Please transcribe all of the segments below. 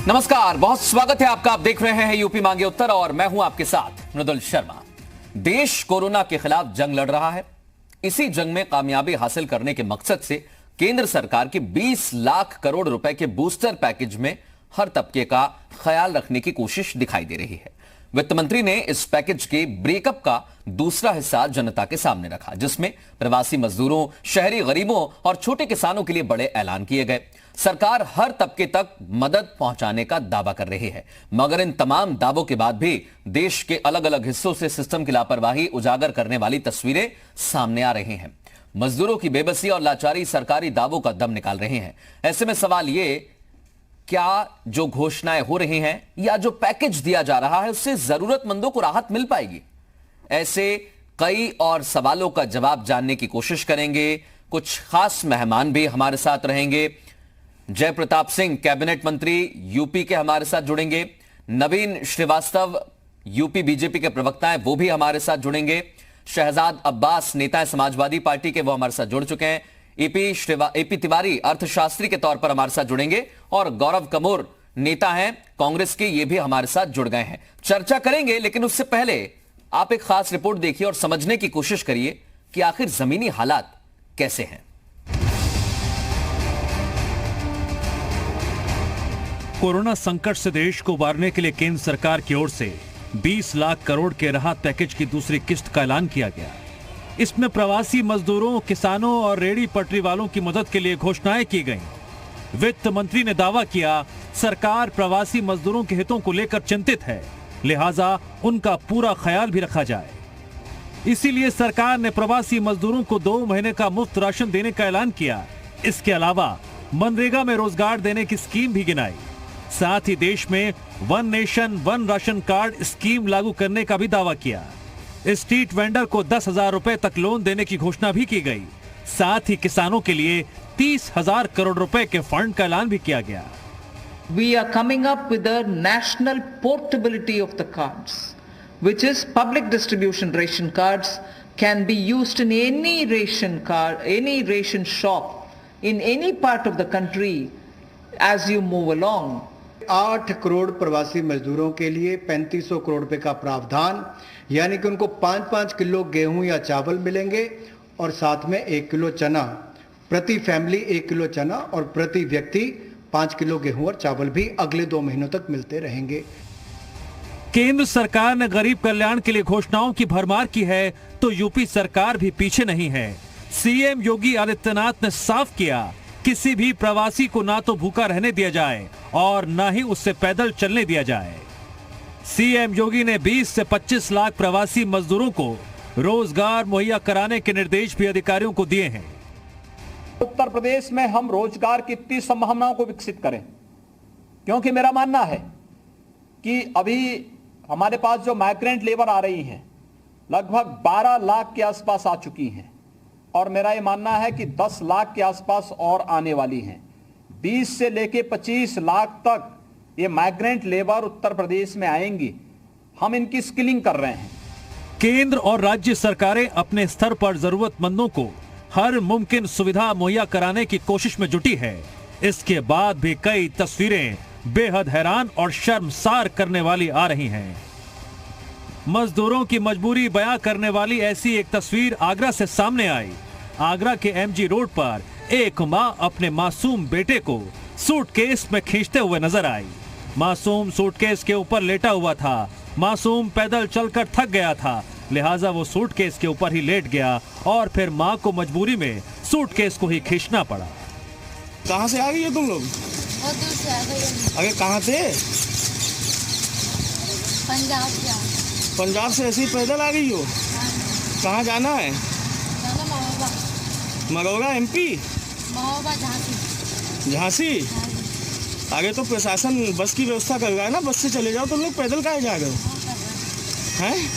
नमस्कार, बहुत स्वागत है आपका। आप देख रहे हैं यूपी मांगे उत्तर और मैं हूं आपके साथ मृदुल शर्मा। देश कोरोना के खिलाफ जंग लड़ रहा है। इसी जंग में कामयाबी हासिल करने के मकसद से केंद्र सरकार की 20 लाख करोड़ रुपए के बूस्टर पैकेज में हर तबके का ख्याल रखने की कोशिश दिखाई दे रही है। वित्त मंत्री ने इस पैकेज के ब्रेकअप का दूसरा हिस्सा जनता के सामने रखा, जिसमें प्रवासी मजदूरों, शहरी गरीबों और छोटे किसानों के लिए बड़े ऐलान किए गए। सरकार हर तबके तक मदद पहुंचाने का दावा कर रही है, मगर इन तमाम दावों के बाद भी देश के अलग अलग हिस्सों से सिस्टम की लापरवाही उजागर करने वाली तस्वीरें सामने आ रही हैं। मजदूरों की बेबसी और लाचारी सरकारी दावों का दम निकाल रहे हैं। ऐसे में सवाल ये, क्या जो घोषणाएं हो रही हैं या जो पैकेज दिया जा रहा है उससे जरूरतमंदों को राहत मिल पाएगी? ऐसे कई और सवालों का जवाब जानने की कोशिश करेंगे। कुछ खास मेहमान भी हमारे साथ रहेंगे। जय प्रताप सिंह, कैबिनेट मंत्री यूपी के, हमारे साथ जुड़ेंगे। नवीन श्रीवास्तव, यूपी बीजेपी के प्रवक्ता हैं, वो भी हमारे साथ जुड़ेंगे। शहजाद अब्बास, नेता है समाजवादी पार्टी के, वो हमारे साथ जुड़ चुके हैं। एपी तिवारी, अर्थशास्त्री के तौर पर हमारे साथ जुड़ेंगे। और गौरव कमोर, नेता हैं कांग्रेस के, ये भी हमारे साथ जुड़ गए हैं। चर्चा करेंगे, लेकिन उससे पहले आप एक खास रिपोर्ट देखिए और समझने की कोशिश करिए कि आखिर जमीनी हालात कैसे हैं। कोरोना संकट से देश को उबारने के लिए केंद्र सरकार की ओर से 20 लाख करोड़ के राहत पैकेज की दूसरी किस्त का ऐलान किया गया। इसमें प्रवासी मजदूरों, किसानों और रेहड़ी पटरी वालों की मदद के लिए घोषणाएं की गईं। वित्त मंत्री ने दावा किया, सरकार प्रवासी मजदूरों के हितों को लेकर चिंतित है, लिहाजा उनका पूरा ख्याल भी रखा जाए। इसीलिए सरकार ने प्रवासी मजदूरों को 2 महीने का मुफ्त राशन देने का ऐलान किया। इसके अलावा मनरेगा में रोजगार देने की स्कीम भी गिनाई। साथ ही देश में 1 नेशन 1 राशन कार्ड स्कीम लागू करने का भी दावा किया। स्ट्रीट वेंडर को 10,000 रुपए तक लोन देने की घोषणा भी की गई। साथ ही किसानों के लिए 30,000 करोड़ रुपए के फंड का ऐलान भी किया गया। We are coming up with a national portability of the cards, which is public distribution ration cards can be used in any ration card, any ration shop in any part of the country as you move along. 8 crore प्रवासी मजदूरों के लिए 3500 करोड़ रुपए का प्रावधान, यानी कि उनको 5-5 किलो गेहूं या चावल मिलेंगे और साथ में 1 किलो चना, प्रति फैमिली 1 किलो चना और प्रति व्यक्ति 5 किलो गेहूं और चावल भी अगले 2 महीनों तक मिलते रहेंगे। केंद्र सरकार ने गरीब कल्याण के लिए घोषणाओं की भरमार की है, तो यूपी सरकार भी पीछे नहीं है। सीएम योगी आदित्यनाथ ने साफ किया, किसी भी प्रवासी को ना तो भूखा रहने दिया जाए और ना ही उससे पैदल चलने दिया जाए। सीएम योगी ने 20 से 25 लाख प्रवासी मजदूरों को रोजगार मुहैया कराने के निर्देश भी अधिकारियों को दिए हैं। उत्तर प्रदेश में हम रोजगार की इतनी संभावनाओं को विकसित करें, क्योंकि मेरा मानना है कि अभी हमारे पास जो माइग्रेंट लेबर आ रही हैं लगभग 12 लाख के आसपास आ चुकी हैं और मेरा ये मानना है कि 10 लाख के आसपास और आने वाली हैं। 20 से लेके 25 लाख तक ये माइग्रेंट लेबर उत्तर प्रदेश में आएंगी। हम इनकी स्किलिंग कर रहे हैं। केंद्र और राज्य सरकारें अपने स्तर पर जरूरतमंदों को हर मुमकिन सुविधा मुहैया कराने की कोशिश में जुटी है। इसके बाद भी कई तस्वीरें बेहद हैरान और शर्मसार करने वाली आ रही हैं। मजदूरों की मजबूरी बयां करने वाली ऐसी एक तस्वीर आगरा से सामने आई। आगरा के एमजी रोड पर एक मां अपने मासूम बेटे को सूटकेस में खींचते हुए नजर आई। मासूम सूटकेस के ऊपर लेटा हुआ था। मासूम पैदल चलकर थक गया था, लिहाजा वो सूटकेस के ऊपर ही लेट गया और फिर मां को मजबूरी में सूटकेस को ही खींचना पड़ा। कहाँ से आ गई है तुम लोग? बहुत दूर से आ गई। अरे कहाँ से? पंजाब से। पंजाब से ऐसे ही पैदल आ गई हो? कहाँ जाना है? जाना महोबा। मरोगा एमपी? महोबा झांसी। झांसी? आगे तो प्रशासन बस की व्यवस्था कर रहा है ना, बस से चले जाओ। तुम लोग पैदल कहाँ जा रहे हो? हैं?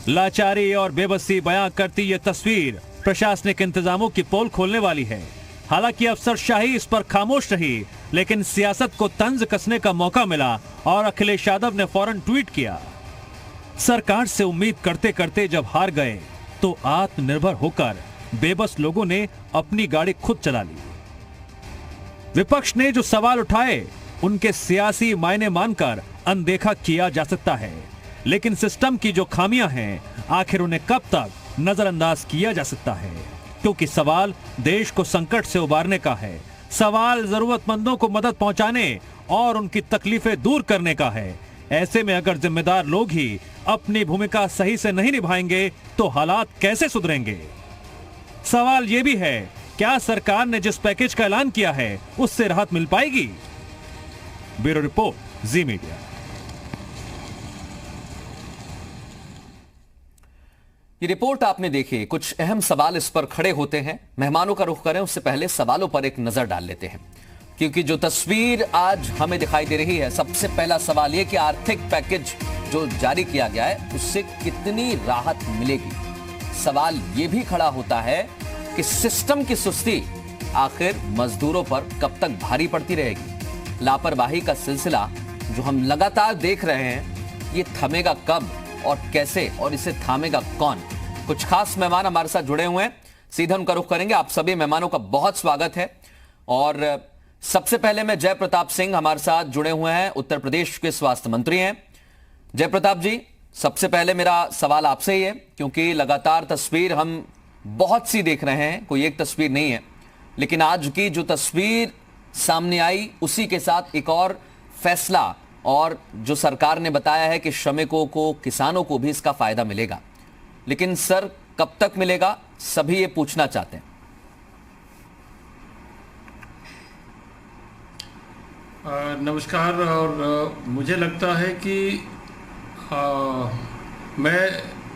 लाचारी और बेबसी बयां करती ये तस्वीर प्रशासनिक इंतजामों की पोल खोलने वाली है। हालांकि अफसरशाही इस पर खामोश रही, लेकिन सियासत को तंज कसने का मौका मिला और अखिलेश यादव ने फौरन ट्वीट किया। सरकार से उम्मीद करते करते जब हार गए तो आत्मनिर्भर होकर बेबस लोगों ने अपनी गाड़ी खुद चला ली। विपक्ष ने जो सवाल उठाए उनके सियासी मायने मानकर अनदेखा किया जा सकता है, लेकिन सिस्टम की जो खामियां हैं आखिर उन्हें कब तक नजरअंदाज किया जा सकता है? क्योंकि सवाल देश को संकट से उबारने का है, सवाल जरूरतमंदों को मदद पहुंचाने और उनकी तकलीफें दूर करने का है। ऐसे में अगर जिम्मेदार लोग ही अपनी भूमिका सही से नहीं निभाएंगे तो हालात कैसे सुधरेंगे? सवाल यह भी है, क्या सरकार ने जिस पैकेज का ऐलान किया है उससे राहत मिल पाएगी? ब्यूरो रिपोर्ट, जी मीडिया। ये रिपोर्ट आपने देखी, कुछ अहम सवाल इस पर खड़े होते हैं। मेहमानों का रुख करें उससे पहले सवालों पर एक नजर डाल लेते हैं, क्योंकि जो तस्वीर आज हमें दिखाई दे रही है, सबसे पहला सवाल यह कि आर्थिक पैकेज जो जारी किया गया है उससे कितनी राहत मिलेगी। सवाल यह भी खड़ा होता है कि सिस्टम की सुस्ती आखिर मजदूरों पर कब तक भारी पड़ती रहेगी। लापरवाही का सिलसिला जो हम लगातार देख रहे हैं, ये थमेगा कब और कैसे, और इसे थामेगा कौन? कुछ खास मेहमान हमारे साथ जुड़े हुए हैं, सीधा उनका रुख करेंगे। आप सभी मेहमानों का बहुत स्वागत है। और सबसे पहले मैं जय प्रताप सिंह हमारे साथ जुड़े हुए हैं, उत्तर प्रदेश के स्वास्थ्य मंत्री हैं। जय प्रताप जी, सबसे पहले मेरा सवाल आपसे ही है, क्योंकि लगातार तस्वीर हम बहुत सी देख रहे हैं, कोई एक तस्वीर नहीं है, लेकिन आज की जो तस्वीर सामने आई उसी के साथ एक और फैसला, और जो सरकार ने बताया है कि श्रमिकों को, किसानों को भी इसका फायदा मिलेगा। लेकिन सर, कब तक मिलेगा, सभी ये पूछना चाहते हैं। नमस्कार। और मुझे लगता है कि मैं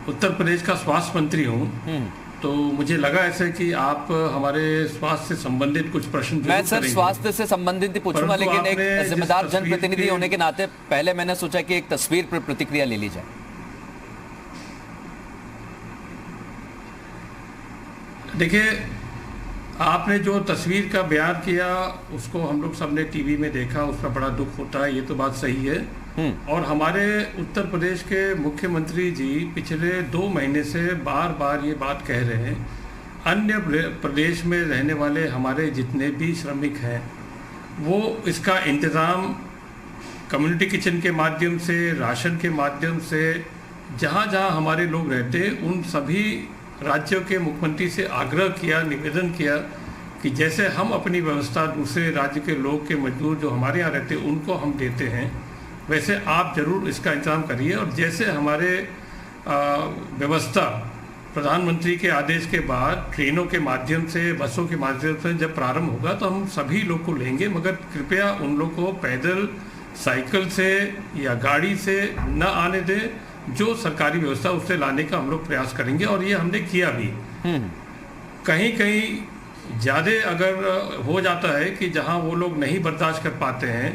उत्तर प्रदेश का स्वास्थ्य मंत्री हूँ, तो मुझे लगा ऐसे कि आप हमारे स्वास्थ्य से संबंधित कुछ प्रश्न मैं सर स्वास्थ्य से संबंधित ही पूछूंगा, लेकिन एक जिम्मेदार जनप्रतिनिधि होने के नाते पहले मैंने सोचा कि एक तस्वीर पर प्रतिक्रिया ले ली जाए। देखिए, आपने जो तस्वीर का बयान किया उसको हम लोग सबने टीवी में देखा, उसका बड़ा दुख होता है, ये तो बात सही है। और हमारे उत्तर प्रदेश के मुख्यमंत्री जी पिछले 2 महीने से बार बार ये बात कह रहे हैं, अन्य प्रदेश में रहने वाले हमारे जितने भी श्रमिक हैं वो इसका इंतज़ाम कम्युनिटी किचन के माध्यम से, राशन के माध्यम से, जहाँ जहाँ हमारे लोग रहते हैं उन सभी राज्यों के मुख्यमंत्री से आग्रह किया, निवेदन किया कि जैसे हम अपनी व्यवस्था दूसरे राज्य के लोग के मजदूर जो हमारे यहाँ रहते हैं उनको हम देते हैं, वैसे आप ज़रूर इसका इंतजाम करिए। और जैसे हमारे व्यवस्था प्रधानमंत्री के आदेश के बाद ट्रेनों के माध्यम से, बसों के माध्यम से जब प्रारंभ होगा तो हम सभी लोग को लेंगे, मगर कृपया उन लोग को पैदल, साइकिल से या गाड़ी से न आने दें। जो सरकारी व्यवस्था उससे लाने का हम लोग प्रयास करेंगे, और ये हमने किया भी। कहीं कहीं ज़्यादा अगर हो जाता है कि जहाँ वो लोग नहीं बर्दाश्त कर पाते हैं,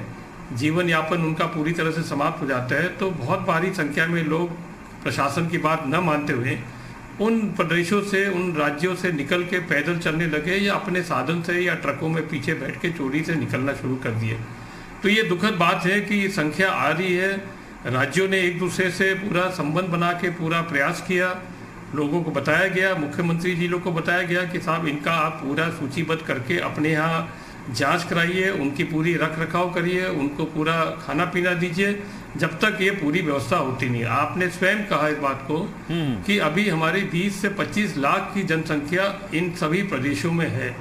जीवन यापन उनका पूरी तरह से समाप्त हो जाता है, तो बहुत भारी संख्या में लोग प्रशासन की बात न मानते हुए उन प्रदेशों से, उन राज्यों से निकल के पैदल चलने लगे, या अपने साधन से या ट्रकों में पीछे बैठ के चोरी से निकलना शुरू कर दिए। तो ये दुखद बात है कि ये संख्या आ रही है। राज्यों ने एक दूसरे से पूरा संबंध बना के पूरा प्रयास किया, लोगों को बताया गया, मुख्यमंत्री जी लोग को बताया गया कि साहब इनका आप पूरा सूचीबद्ध करके अपने यहाँ जांच कराइए, उनकी पूरी रख रखाव करिए, उनको पूरा खाना पीना दीजिए, जब तक ये पूरी व्यवस्था होती नहीं। आपने स्वयं कहा इस बात को कि अभी हमारी 20 से 25 लाख की जनसंख्या इन सभी प्रदेशों में है,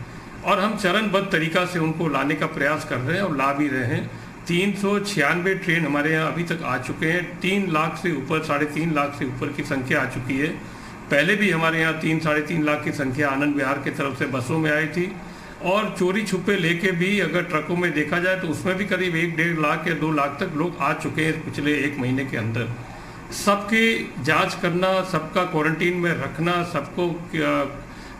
और हम चरणबद्ध तरीका से उनको लाने का प्रयास कर रहे हैं और ला भी रहे हैं। 396 ट्रेन हमारे यहाँ अभी तक आ चुके हैं। 3 लाख से ऊपर, 3.5 लाख से ऊपर की संख्या आ चुकी है। पहले भी हमारे यहाँ 3-3.5 लाख की संख्या आनंद विहार की तरफ से बसों में आई थी, और चोरी छुपे लेके भी अगर ट्रकों में देखा जाए तो उसमें भी करीब 1-1.5 लाख या 2 लाख तक लोग आ चुके हैं पिछले 1 महीने के अंदर। सबकी जांच करना, सबका क्वारंटीन में रखना, सबको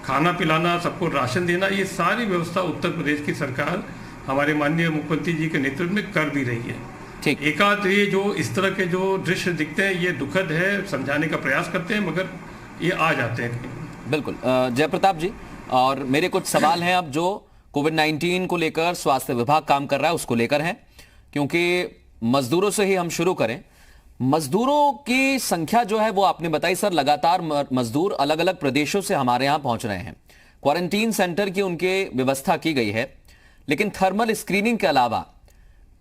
खाना पिलाना, सबको राशन देना, ये सारी व्यवस्था उत्तर प्रदेश की सरकार हमारे माननीय मुख्यमंत्री जी के नेतृत्व में कर भी रही है। ठीक, एकाध ये जो इस तरह के जो दृश्य दिखते हैं ये दुखद है, समझाने का प्रयास करते हैं मगर ये आ जाते हैं। बिल्कुल जय प्रताप जी, और मेरे कुछ सवाल हैं अब जो कोविड-19 को लेकर स्वास्थ्य विभाग काम कर रहा है उसको लेकर हैं, क्योंकि मजदूरों से ही हम शुरू करें। मजदूरों की संख्या जो है वो आपने बताई सर, लगातार मजदूर अलग अलग प्रदेशों से हमारे यहां पहुंच रहे हैं। क्वारंटीन सेंटर की उनके व्यवस्था की गई है, लेकिन थर्मल स्क्रीनिंग के अलावा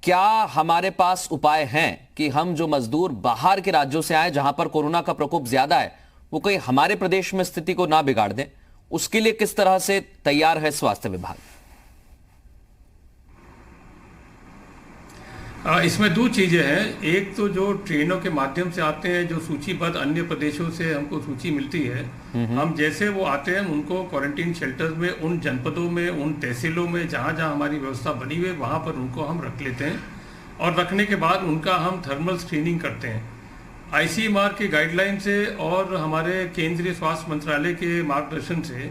क्या हमारे पास उपाय हैं कि हम जो मजदूर बाहर के राज्यों से आए जहां पर कोरोना का प्रकोप ज्यादा है वो कहीं हमारे प्रदेश में स्थिति को ना बिगाड़ दें? उसके लिए किस तरह से तैयार है स्वास्थ्य विभाग? इसमें दो चीजें हैं। एक तो जो ट्रेनों के माध्यम से आते हैं, जो सूचीबद्ध अन्य प्रदेशों से हमको सूची मिलती है, हम जैसे वो आते हैं उनको क्वारंटीन शेल्टर्स में, उन जनपदों में, उन तहसीलों में जहाँ जहाँ हमारी व्यवस्था बनी हुई है वहाँ पर उनको हम रख लेते हैं और रखने के बाद उनका हम थर्मल स्क्रीनिंग करते हैं। ICMR के गाइडलाइन से और हमारे केंद्रीय स्वास्थ्य मंत्रालय के मार्गदर्शन से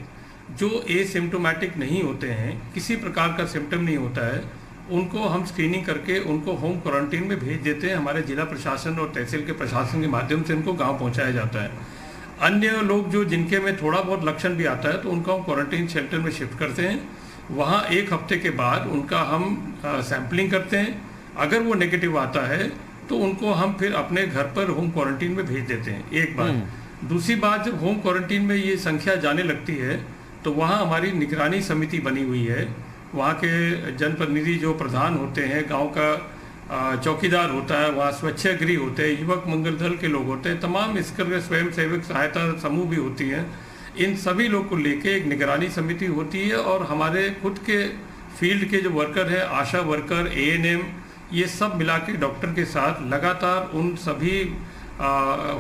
जो एसिम्प्टोमेटिक नहीं होते हैं, किसी प्रकार का सिम्टम नहीं होता है, उनको हम स्क्रीनिंग करके उनको होम क्वारंटीन में भेज देते हैं। हमारे जिला प्रशासन और तहसील के प्रशासन के माध्यम से उनको गांव पहुंचाया जाता है। अन्य लोग जो जिनके में थोड़ा बहुत लक्षण भी आता है तो उनको हम क्वारंटीन शेल्टर में शिफ्ट करते हैं। वहां 1 हफ्ते के बाद उनका हम सैंपलिंग करते हैं। अगर वो नेगेटिव आता है तो उनको हम फिर अपने घर पर होम क्वारंटीन में भेज देते हैं, एक बात। दूसरी बात, जब होम क्वारंटीन में ये संख्या जाने लगती है तो वहाँ हमारी निगरानी समिति बनी हुई है। वहाँ के जनप्रतिनिधि जो प्रधान होते हैं, गांव का चौकीदार होता है, वहाँ स्वच्छागृह होते हैं, युवक मंगल दल के लोग होते हैं, तमाम इसके स्वयं सेवक सहायता समूह भी होती हैं। इन सभी लोग को लेके एक निगरानी समिति होती है और हमारे खुद के फील्ड के जो वर्कर हैं, आशा वर्कर, ANM, ये सब मिला के डॉक्टर के साथ लगातार उन सभी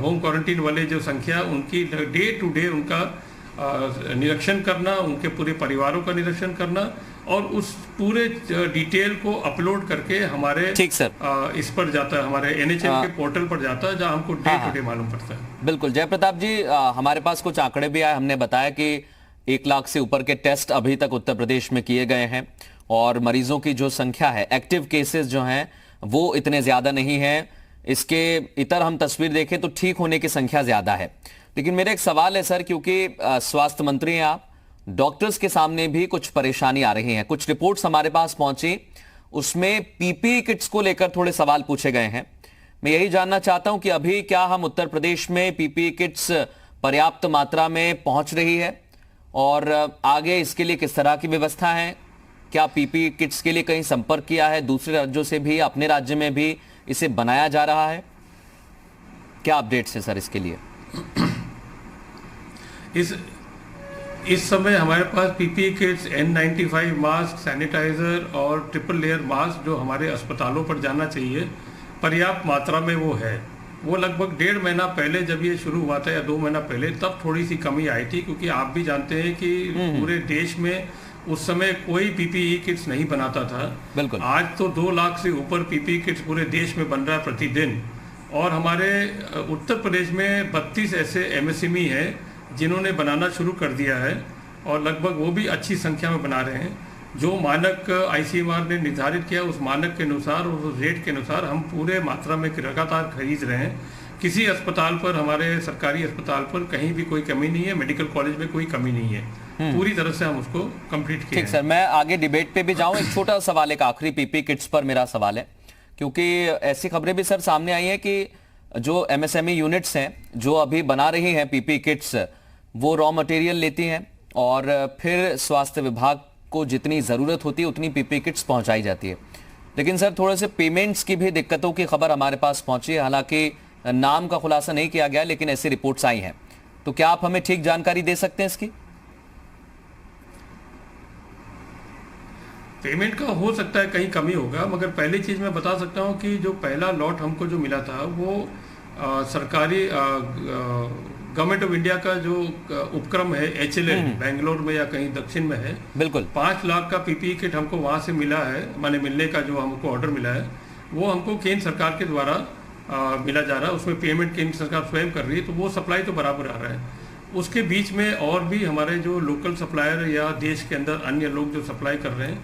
होम क्वारंटीन वाले जो संख्या उनकी डे टू डे उनका निरीक्षण करना, उनके पूरे परिवारों का निरीक्षण करना और उस पूरे डिटेल को अपलोड करके हमारे ठीक सर इस पर जाता है, हमारे NHM के पोर्टल पर जाता है, जहां हमको डे टू डे मालूम पड़ता है। बिल्कुल जयप्रताप जी, हमारे पास कुछ आंकड़े भी आए। हमने बताया कि 1 लाख से ऊपर के टेस्ट अभी तक उत्तर प्रदेश में किए गए हैं और मरीजों की जो संख्या है, एक्टिव केसेस जो हैं वो इतने ज्यादा नहीं है। इसके इतर हम तस्वीर देखें तो ठीक होने की संख्या ज्यादा है। लेकिन मेरा एक सवाल है सर, क्योंकि स्वास्थ्य मंत्री हैं आप, डॉक्टर्स के सामने भी कुछ परेशानी आ रही है। कुछ रिपोर्ट्स हमारे पास पहुंची, उसमें PPE किट्स को लेकर थोड़े सवाल पूछे गए हैं। मैं यही जानना चाहता हूं कि अभी क्या हम उत्तर प्रदेश में PPE किट्स पर्याप्त मात्रा में पहुंच रही है और आगे इसके लिए किस तरह की व्यवस्था है? क्या PPE किट्स के लिए कहीं संपर्क किया है दूसरे राज्यों से भी, अपने राज्य में भी इसे बनाया जा रहा है? क्या अपडेट्स है सर इसके लिए? इस समय हमारे पास PPE kits, N95 mask, sanitiser और ट्रिपल लेयर मास्क जो हमारे अस्पतालों पर जाना चाहिए, पर्याप्त मात्रा में वो है। वो लगभग 1.5 महीना पहले जब ये शुरू हुआ था या 2 महीना पहले, तब थोड़ी सी कमी आई थी, क्योंकि आप भी जानते हैं कि पूरे देश में उस समय कोई PPE किट्स नहीं बनाता था। बिल्कुल। आज तो 2 लाख से ऊपर PPE किट्स पूरे देश में बन रहा है प्रतिदिन। और हमारे उत्तर प्रदेश में 32 ऐसे MSME हैं जिन्होंने बनाना शुरू कर दिया है और लगभग वो भी अच्छी संख्या में बना रहे हैं। जो मानक ICMR ने निर्धारित किया, उस मानक के अनुसार और उस रेट के अनुसार हम पूरे मात्रा में लगातार खरीद रहे हैं। किसी अस्पताल पर, हमारे सरकारी अस्पताल पर कहीं भी कोई कमी नहीं है, मेडिकल कॉलेज में कोई कमी नहीं है, पूरी तरह से हम उसको कंप्लीट किए। ठीक सर, मैं आगे डिबेट पे भी जाऊं। एक छोटा सवाल, एक आखिरी PPE किट्स पर मेरा सवाल है, क्योंकि ऐसी खबरें भी सर सामने आई है कि जो MSME यूनिट्स हैं जो अभी बना रही हैं PPE किट्स, वो रॉ मटेरियल लेती हैं और फिर स्वास्थ्य विभाग को जितनी ज़रूरत होती है उतनी PPE किट्स पहुंचाई जाती है। लेकिन सर थोड़े से पेमेंट्स की भी दिक्कतों की खबर हमारे पास पहुंची है। हालांकि नाम का खुलासा नहीं किया गया, लेकिन ऐसी रिपोर्ट्स आई हैं। तो क्या आप हमें ठीक जानकारी दे सकते हैं इसकी? पेमेंट का हो सकता है कहीं कमी होगा, मगर पहली चीज़ मैं बता सकता हूं कि जो पहला लॉट हमको जो मिला था वो सरकारी गवर्नमेंट ऑफ इंडिया का जो उपक्रम है HLL, बेंगलोर में या कहीं दक्षिण में है, बिल्कुल 5 लाख का PPE किट हमको वहाँ से मिला है। माने मिलने का जो हमको ऑर्डर मिला है वो हमको केंद्र सरकार के द्वारा मिला जा रहा है। उसमें पेमेंट केंद्र सरकार स्वयं कर रही है, तो वो सप्लाई तो बराबर आ रहा है। उसके बीच में और भी हमारे जो लोकल सप्लायर या देश के अंदर अन्य लोग जो सप्लाई कर रहे हैं,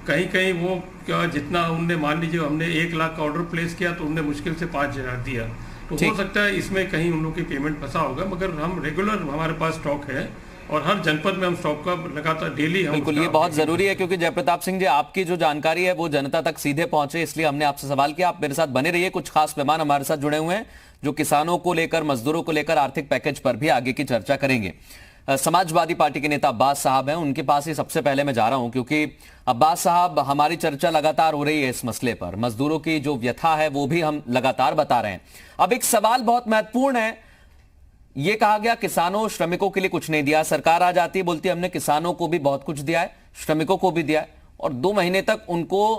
कहीं कहीं वो क्या जितना उनने, मान लीजिए हमने 1 लाख का ऑर्डर प्लेस किया तो उनने मुश्किल से 5,000 दिया, तो हो सकता है इसमें कहीं उन लोग की पेमेंट फंसा होगा। मगर हम रेगुलर, हमारे पास स्टॉक है और हर जनपद में हम स्टॉक का लगातार डेली हम। बिल्कुल, ये बहुत जरूरी है, क्योंकि जयप्रताप सिंह जी, आपकी जो जानकारी है वो जनता तक सीधे पहुंचे, इसलिए हमने आपसे सवाल किया। आप मेरे साथ बने रहिए। कुछ खास मेहमान हमारे साथ जुड़े हुए हैं जो किसानों को लेकर, मजदूरों को लेकर आर्थिक पैकेज पर भी आगे की चर्चा करेंगे। समाजवादी पार्टी के नेता अब्बास साहब हैं, उनके पास ही सबसे पहले मैं जा रहा हूं, क्योंकि अब्बास साहब, हमारी चर्चा लगातार हो रही है इस मसले पर, मजदूरों की जो व्यथा है वो भी हम लगातार बता रहे हैं। अब एक सवाल बहुत महत्वपूर्ण है, ये कहा गया किसानों श्रमिकों के लिए कुछ नहीं दिया, सरकार आ जाती है बोलती है हमने किसानों को भी बहुत कुछ दिया है, श्रमिकों को भी दिया है, और 2 महीने तक उनको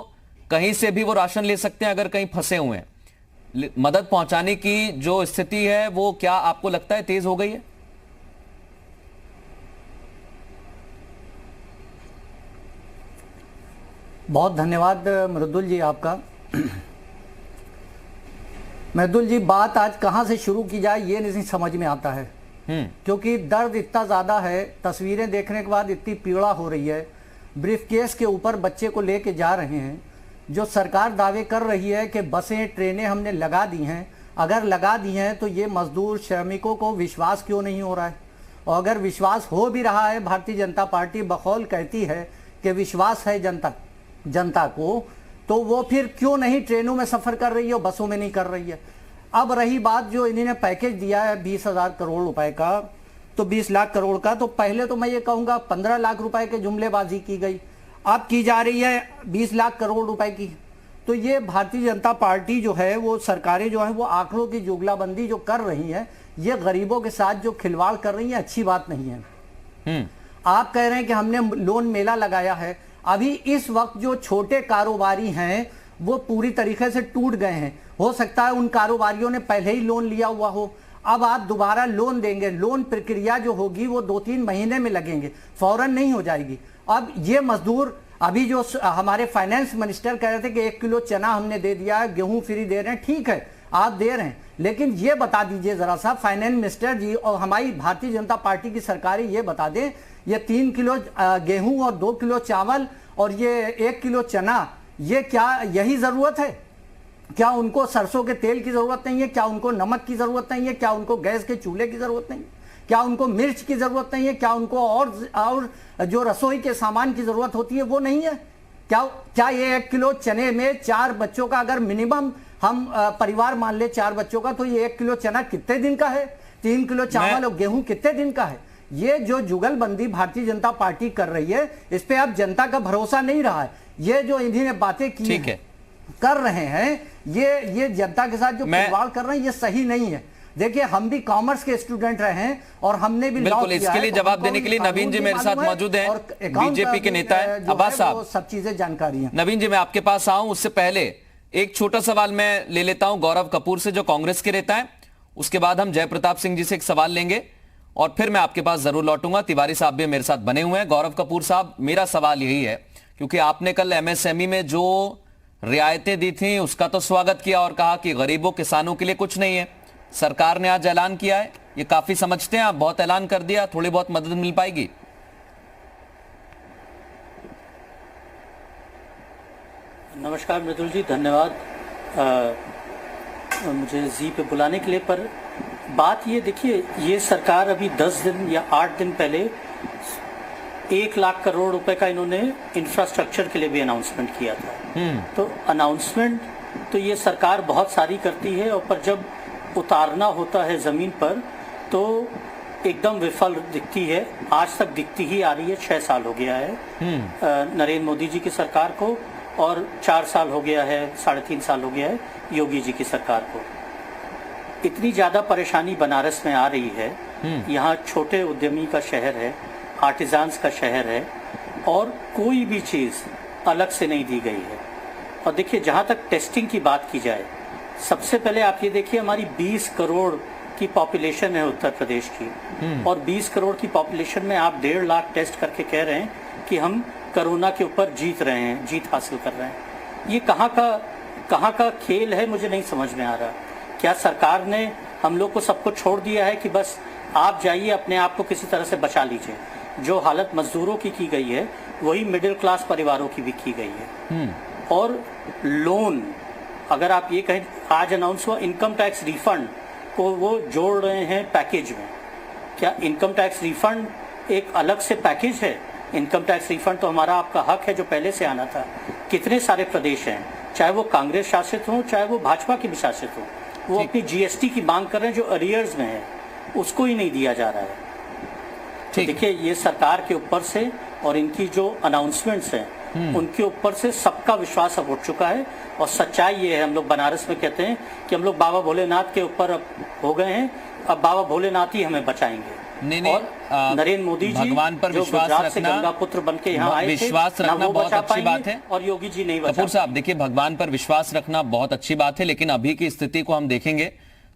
कहीं से भी वो राशन ले सकते हैं अगर कहीं फंसे हुए हैं। मदद पहुंचाने की जो स्थिति है वो क्या आपको लगता है तेज हो गई है? बहुत धन्यवाद मृदुल जी आपका। मृदुल जी, बात आज कहां से शुरू की जाए ये नहीं समझ में आता है, क्योंकि दर्द इतना ज्यादा है, तस्वीरें देखने के बाद इतनी पीड़ा हो रही है। ब्रीफकेस के ऊपर बच्चे को लेके जा रहे हैं, जो सरकार दावे कर रही है कि बसें ट्रेनें हमने लगा दी हैं। अगर लगा दी हैं तो ये मजदूर श्रमिकों को विश्वास क्यों नहीं हो रहा है? और अगर विश्वास हो भी रहा है, भारतीय जनता पार्टी बकौल कहती है कि विश्वास है जनता को, तो वो फिर क्यों नहीं ट्रेनों में सफर कर रही है और बसों में नहीं कर रही है? अब रही बात जो इन्होंने पैकेज दिया है 20,000 करोड़ रुपए का, तो 20 लाख करोड़ का, तो पहले तो मैं ये कहूंगा 15 लाख रुपए के जुमलेबाजी की गई, अब की जा रही है 20 लाख करोड़ रुपए की। तो ये भारतीय जनता पार्टी जो है, वो सरकारें जो है वो आंकड़ों की जुगलाबंदी जो कर रही है, ये गरीबों के साथ जो खिलवाड़ कर रही है, अच्छी बात नहीं है। आप कह रहे हैं कि हमने लोन मेला लगाया है, अभी इस वक्त जो छोटे कारोबारी हैं वो पूरी तरीके से टूट गए हैं। हो सकता है उन कारोबारियों ने पहले ही लोन लिया हुआ हो, अब आप दोबारा लोन देंगे, लोन प्रक्रिया जो होगी वो 2-3 महीने में लगेंगे, फौरन नहीं हो जाएगी। अब ये मजदूर, अभी जो हमारे फाइनेंस मिनिस्टर कह रहे थे कि 1 किलो चना हमने दे दिया है, गेहूं फ्री दे रहे हैं, ठीक है आप दे रहे हैं, लेकिन ये बता दीजिए जरा सा फाइनेंस मिनिस्टर जी और हमारी भारतीय जनता पार्टी की सरकारें ये बता दें, ये 3 किलो गेहूं और 2 किलो चावल और ये 1 किलो चना, ये क्या यही जरूरत है? क्या उनको सरसों के तेल की जरूरत नहीं है? क्या उनको नमक की जरूरत नहीं है? क्या उनको गैस के चूल्हे की जरूरत नहीं है? क्या उनको मिर्च की जरूरत नहीं है? क्या उनको और जो रसोई के सामान की जरूरत होती है वो नहीं है? क्या ये 1 किलो चने में 4 बच्चों का अगर मिनिमम हम परिवार मान ले 4 बच्चों का, तो ये 1 किलो चना कितने दिन का है? 3 किलो चावल और गेहूं कितने दिन का है? ये जो जुगलबंदी भारतीय जनता पार्टी कर रही है, इस पे अब जनता का भरोसा नहीं रहा है। ये जो इन्होंने बातें की है, कर रहे हैं, ये जनता के साथ जो खिलवाड़ कर रहे हैं, ये सही नहीं है। देखिए, हम भी कॉमर्स के स्टूडेंट रहे हैं और हमने भी लॉ किया इसके लिए है, जवाब देने के लिए नवीन जी मेरे साथ मौजूद हैं, बीजेपी के नेता हैं अब्बास साहब। सब चीजें जानकारी है। नवीन जी, मैं आपके पास आऊं उससे पहले एक छोटा सवाल मैं ले लेता हूं गौरव कपूर से, जो कांग्रेस के नेता है। उसके बाद हम जयप्रताप सिंह जी से एक सवाल लेंगे और फिर मैं आपके पास जरूर लौटूंगा। तिवारी साहब भी मेरे साथ बने हुए हैं। गौरव कपूर साहब, मेरा सवाल यही है, क्योंकि आपने कल एमएसएमई में जो रियायतें दी थी उसका तो स्वागत किया और कहा कि गरीबों किसानों के लिए कुछ नहीं है। सरकार ने आज ऐलान किया है, ये काफी समझते हैं आप? बहुत ऐलान कर दिया, थोड़ी बहुत मदद मिल पाएगी? नमस्कार मृदुल जी, धन्यवाद मुझे जी पे बुलाने के लिए। पर बात ये देखिए, ये सरकार अभी 10 दिन या 8 दिन पहले 1 लाख करोड़ रुपए का इन्होंने इंफ्रास्ट्रक्चर के लिए भी अनाउंसमेंट किया था। तो अनाउंसमेंट तो ये सरकार बहुत सारी करती है, और पर जब उतारना होता है ज़मीन पर तो एकदम विफल दिखती है। आज तक दिखती ही आ रही है। 6 साल हो गया है नरेंद्र मोदी जी की सरकार को, और 4 साल हो गया है, 3.5 साल हो गया है योगी जी की सरकार को। इतनी ज़्यादा परेशानी बनारस में आ रही है। यहाँ छोटे उद्यमी का शहर है, आर्टिजान्स का शहर है, और कोई भी चीज़ अलग से नहीं दी गई है। और देखिए, जहाँ तक टेस्टिंग की बात की जाए, सबसे पहले आप ये देखिए, हमारी 20 करोड़ की पॉपुलेशन है उत्तर प्रदेश की, और 20 करोड़ की पॉपुलेशन में आप 1.5 लाख टेस्ट करके कह रहे हैं कि हम कोरोना के ऊपर जीत रहे हैं, जीत हासिल कर रहे हैं। ये कहाँ का खेल है, मुझे नहीं समझ में आ रहा। क्या सरकार ने हम लोग को सबको छोड़ दिया है कि बस आप जाइए, अपने आप को किसी तरह से बचा लीजिए? जो हालत मजदूरों की गई है, वही मिडिल क्लास परिवारों की भी की गई है। और लोन, अगर आप ये कहें, आज अनाउंस हुआ इनकम टैक्स रिफंड को वो जोड़ रहे हैं पैकेज में। क्या इनकम टैक्स रिफंड एक अलग से पैकेज है? इनकम टैक्स रिफंड तो हमारा आपका हक है, जो पहले से आना था। कितने सारे प्रदेश हैं, चाहे वो कांग्रेस शासित हो, चाहे वो भाजपा की भी शासित हो, वो अपनी जीएसटी की मांग कर रहे हैं जो अरियर्स में है, उसको ही नहीं दिया जा रहा है। देखिए ये सरकार के ऊपर से और इनकी जो अनाउंसमेंट्स हैं उनके ऊपर से सबका विश्वास अब उठ चुका है। और सच्चाई ये है, हम लोग बनारस में कहते हैं कि हम लोग बाबा भोलेनाथ के ऊपर अब हो गए हैं, अब बाबा भोलेनाथ ही हमें बचाएंगे। और नरेंद्र मोदी जी भगवान पर जो विश्वास गुजरात से रखना, गंगा पुत्र बन के यहाँ आए थे, विश्वास रखना बहुत अच्छी बात है और योगी जी नहीं बचा। कपूर साहब देखिए, भगवान पर विश्वास रखना बहुत अच्छी बात है, लेकिन अभी की स्थिति को हम देखेंगे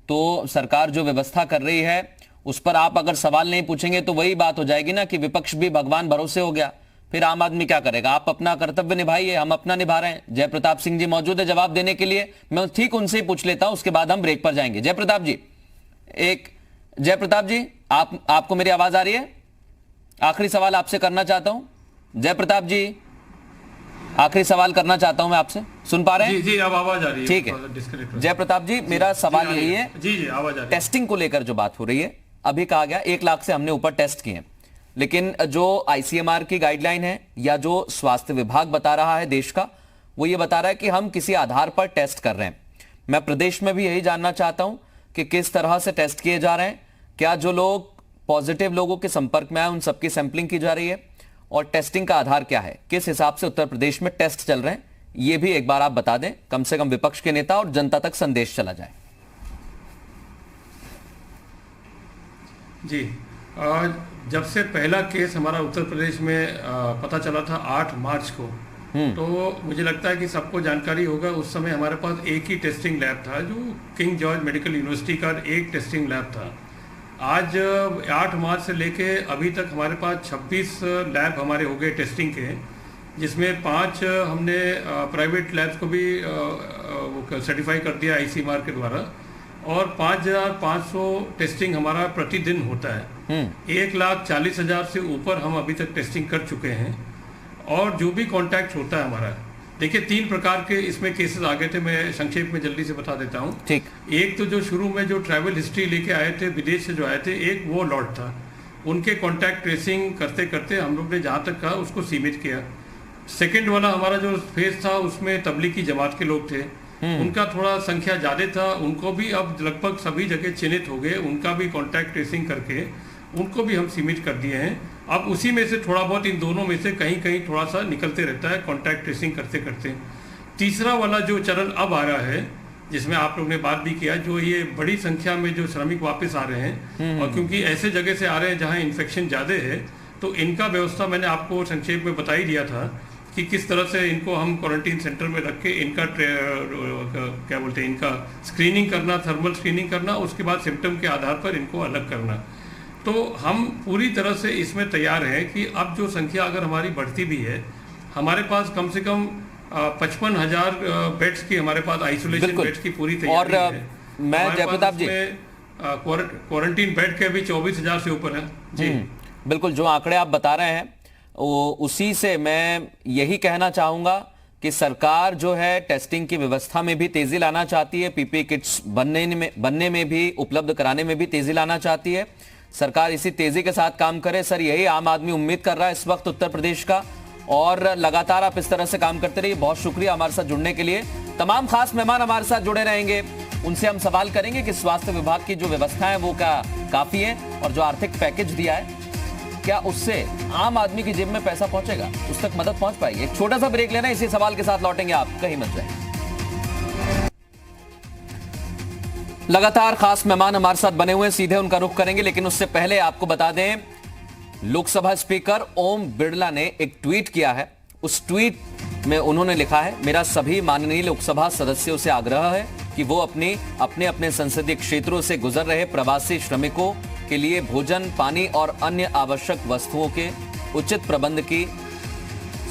तो सरकार जो व्यवस्था कर रही है उस पर आप अगर सवाल नहीं पूछेंगे तो वही बात हो जाएगी ना कि विपक्ष भी भगवान भरोसे हो गया, फिर आम आदमी क्या करेगा। आप अपना कर्तव्य निभाइए, हम अपना निभा रहे हैं। जय प्रताप सिंह जी मौजूद है जवाब देने के लिए, मैं ठीक उनसे ही पूछ लेता हूं, उसके बाद हम ब्रेक पर जाएंगे। जय प्रताप जी, जय प्रताप जी, आपको मेरी आवाज आ रही है? आखिरी सवाल आपसे करना चाहता हूं। जय प्रताप जी, आखिरी सवाल करना चाहता हूं मैं आपसे, सुन पा रहे हैं? जी अब आवाज आ रही है। ठीक है जय प्रताप जी, मेरा सवाल यही है, जी आवाज आ रही है। टेस्टिंग को लेकर जो बात हो रही है, अभी कहा गया 1 लाख से हमने ऊपर टेस्ट किए, लेकिन जो आईसीएमआर की गाइडलाइन है या जो स्वास्थ्य विभाग बता रहा है देश का, वो ये बता रहा है कि हम किसी आधार पर टेस्ट कर रहे हैं। मैं प्रदेश में भी यही जानना चाहता हूं कि किस तरह से टेस्ट किए जा रहे हैं, क्या जो लोग पॉजिटिव लोगों के संपर्क में आए उन सबकी सैंपलिंग की जा रही है, और टेस्टिंग का आधार क्या है, किस हिसाब से उत्तर प्रदेश में टेस्ट चल रहे हैं, ये भी एक बार आप बता दें, कम से कम विपक्ष के नेता और जनता तक संदेश चला जाए। जी, जब से पहला केस हमारा उत्तर प्रदेश में पता चला था 8 मार्च को, तो मुझे लगता है कि सबको जानकारी होगा, उस समय हमारे पास एक ही टेस्टिंग लैब था, जो किंग जॉर्ज मेडिकल यूनिवर्सिटी का एक टेस्टिंग लैब था। आज 8 मार्च से लेके अभी तक हमारे पास 26 लैब हमारे हो गए टेस्टिंग के, जिसमें 5 हमने प्राइवेट लैब्स को भी सर्टिफाई कर दिया आईसीएमआर के द्वारा, और 5,500 टेस्टिंग हमारा प्रतिदिन होता है। 1,40,000 से ऊपर हम अभी तक टेस्टिंग कर चुके हैं। और जो भी कॉन्टैक्ट होता है हमारा, देखिए 3 प्रकार के इसमें केसेस आ गए थे, मैं संक्षेप में जल्दी से बता देता हूँ। ठीक। एक तो जो शुरू में जो ट्रैवल हिस्ट्री लेके आए थे, विदेश से जो आए थे, एक वो लॉट था, उनके कॉन्टैक्ट ट्रेसिंग करते करते हम लोग ने जहाँ तक कहा उसको सीमित किया। सेकेंड वाला हमारा जो फेज था, उसमें तबलीगी जमात के लोग थे, उनका थोड़ा संख्या ज़्यादा था, उनको भी अब लगभग सभी जगह चिन्हित हो गए, उनका भी कॉन्टैक्ट ट्रेसिंग करके उनको भी हम सीमित कर दिए हैं। अब उसी में से थोड़ा बहुत, इन दोनों में से कहीं कहीं थोड़ा सा निकलते रहता है कॉन्टैक्ट ट्रेसिंग करते करते। तीसरा वाला जो चरण अब आ रहा है, जिसमें आप लोग ने बात भी किया, जो ये बड़ी संख्या में जो श्रमिक वापस आ रहे हैं, और क्योंकि ऐसे जगह से आ रहे हैं जहाँ इन्फेक्शन ज़्यादा है, तो इनका व्यवस्था मैंने आपको संक्षेप में बता ही दिया था कि किस तरह से इनको हम क्वारंटीन सेंटर में रख के इनका क्या बोलते हैं, इनका स्क्रीनिंग करना, थर्मल स्क्रीनिंग करना, उसके बाद सिम्टम के आधार पर इनको अलग करना। तो हम पूरी तरह से इसमें तैयार हैं कि अब जो संख्या अगर हमारी बढ़ती भी है, हमारे पास कम से कम 55,000 बेड्स की हमारे पास आइसोलेशन बेड्स की पूरी तैयारी है। मैं जय प्रताप जी, क्वारंटीन बेड के भी 24,000 से ऊपर है। जी बिल्कुल, जो आंकड़े आप बता रहे हैं उसी से मैं यही कहना चाहूंगा कि सरकार जो है टेस्टिंग की व्यवस्था में भी तेजी लाना चाहती है, पीपीई किट्स बनने में भी, उपलब्ध कराने में भी तेजी लाना चाहती है। सरकार इसी तेजी के साथ काम करे सर, यही आम आदमी उम्मीद कर रहा है इस वक्त उत्तर प्रदेश का, और लगातार आप इस तरह से काम करते रहिए। बहुत शुक्रिया हमारे साथ जुड़ने के लिए। तमाम खास मेहमान हमारे साथ जुड़े रहेंगे, उनसे हम सवाल करेंगे कि स्वास्थ्य विभाग की जो व्यवस्था है वो क्या काफी है, और जो आर्थिक पैकेज दिया है क्या उससे आम आदमी की जेब में पैसा पहुंचेगा, उस तक मदद पहुंच पाएगी। एक छोटा सा ब्रेक लेना, इसी सवाल के साथ लौटेंगे, आप कहीं मत जाएं। लगातार खास मेहमान हमारे साथ बने हुए हैं, सीधे उनका रुख करेंगे, लेकिन उससे पहले आपको बता दें, लोकसभा स्पीकर ओम बिरला ने एक ट्वीट किया है। उस ट्वीट में उन्होंने लिखा है, मेरा सभी माननीय लोकसभा सदस्यों से आग्रह है कि वो अपने अपने संसदीय क्षेत्रों से गुजर रहे प्रवासी श्रमिकों के लिए भोजन, पानी और अन्य आवश्यक वस्तुओं के उचित प्रबंध की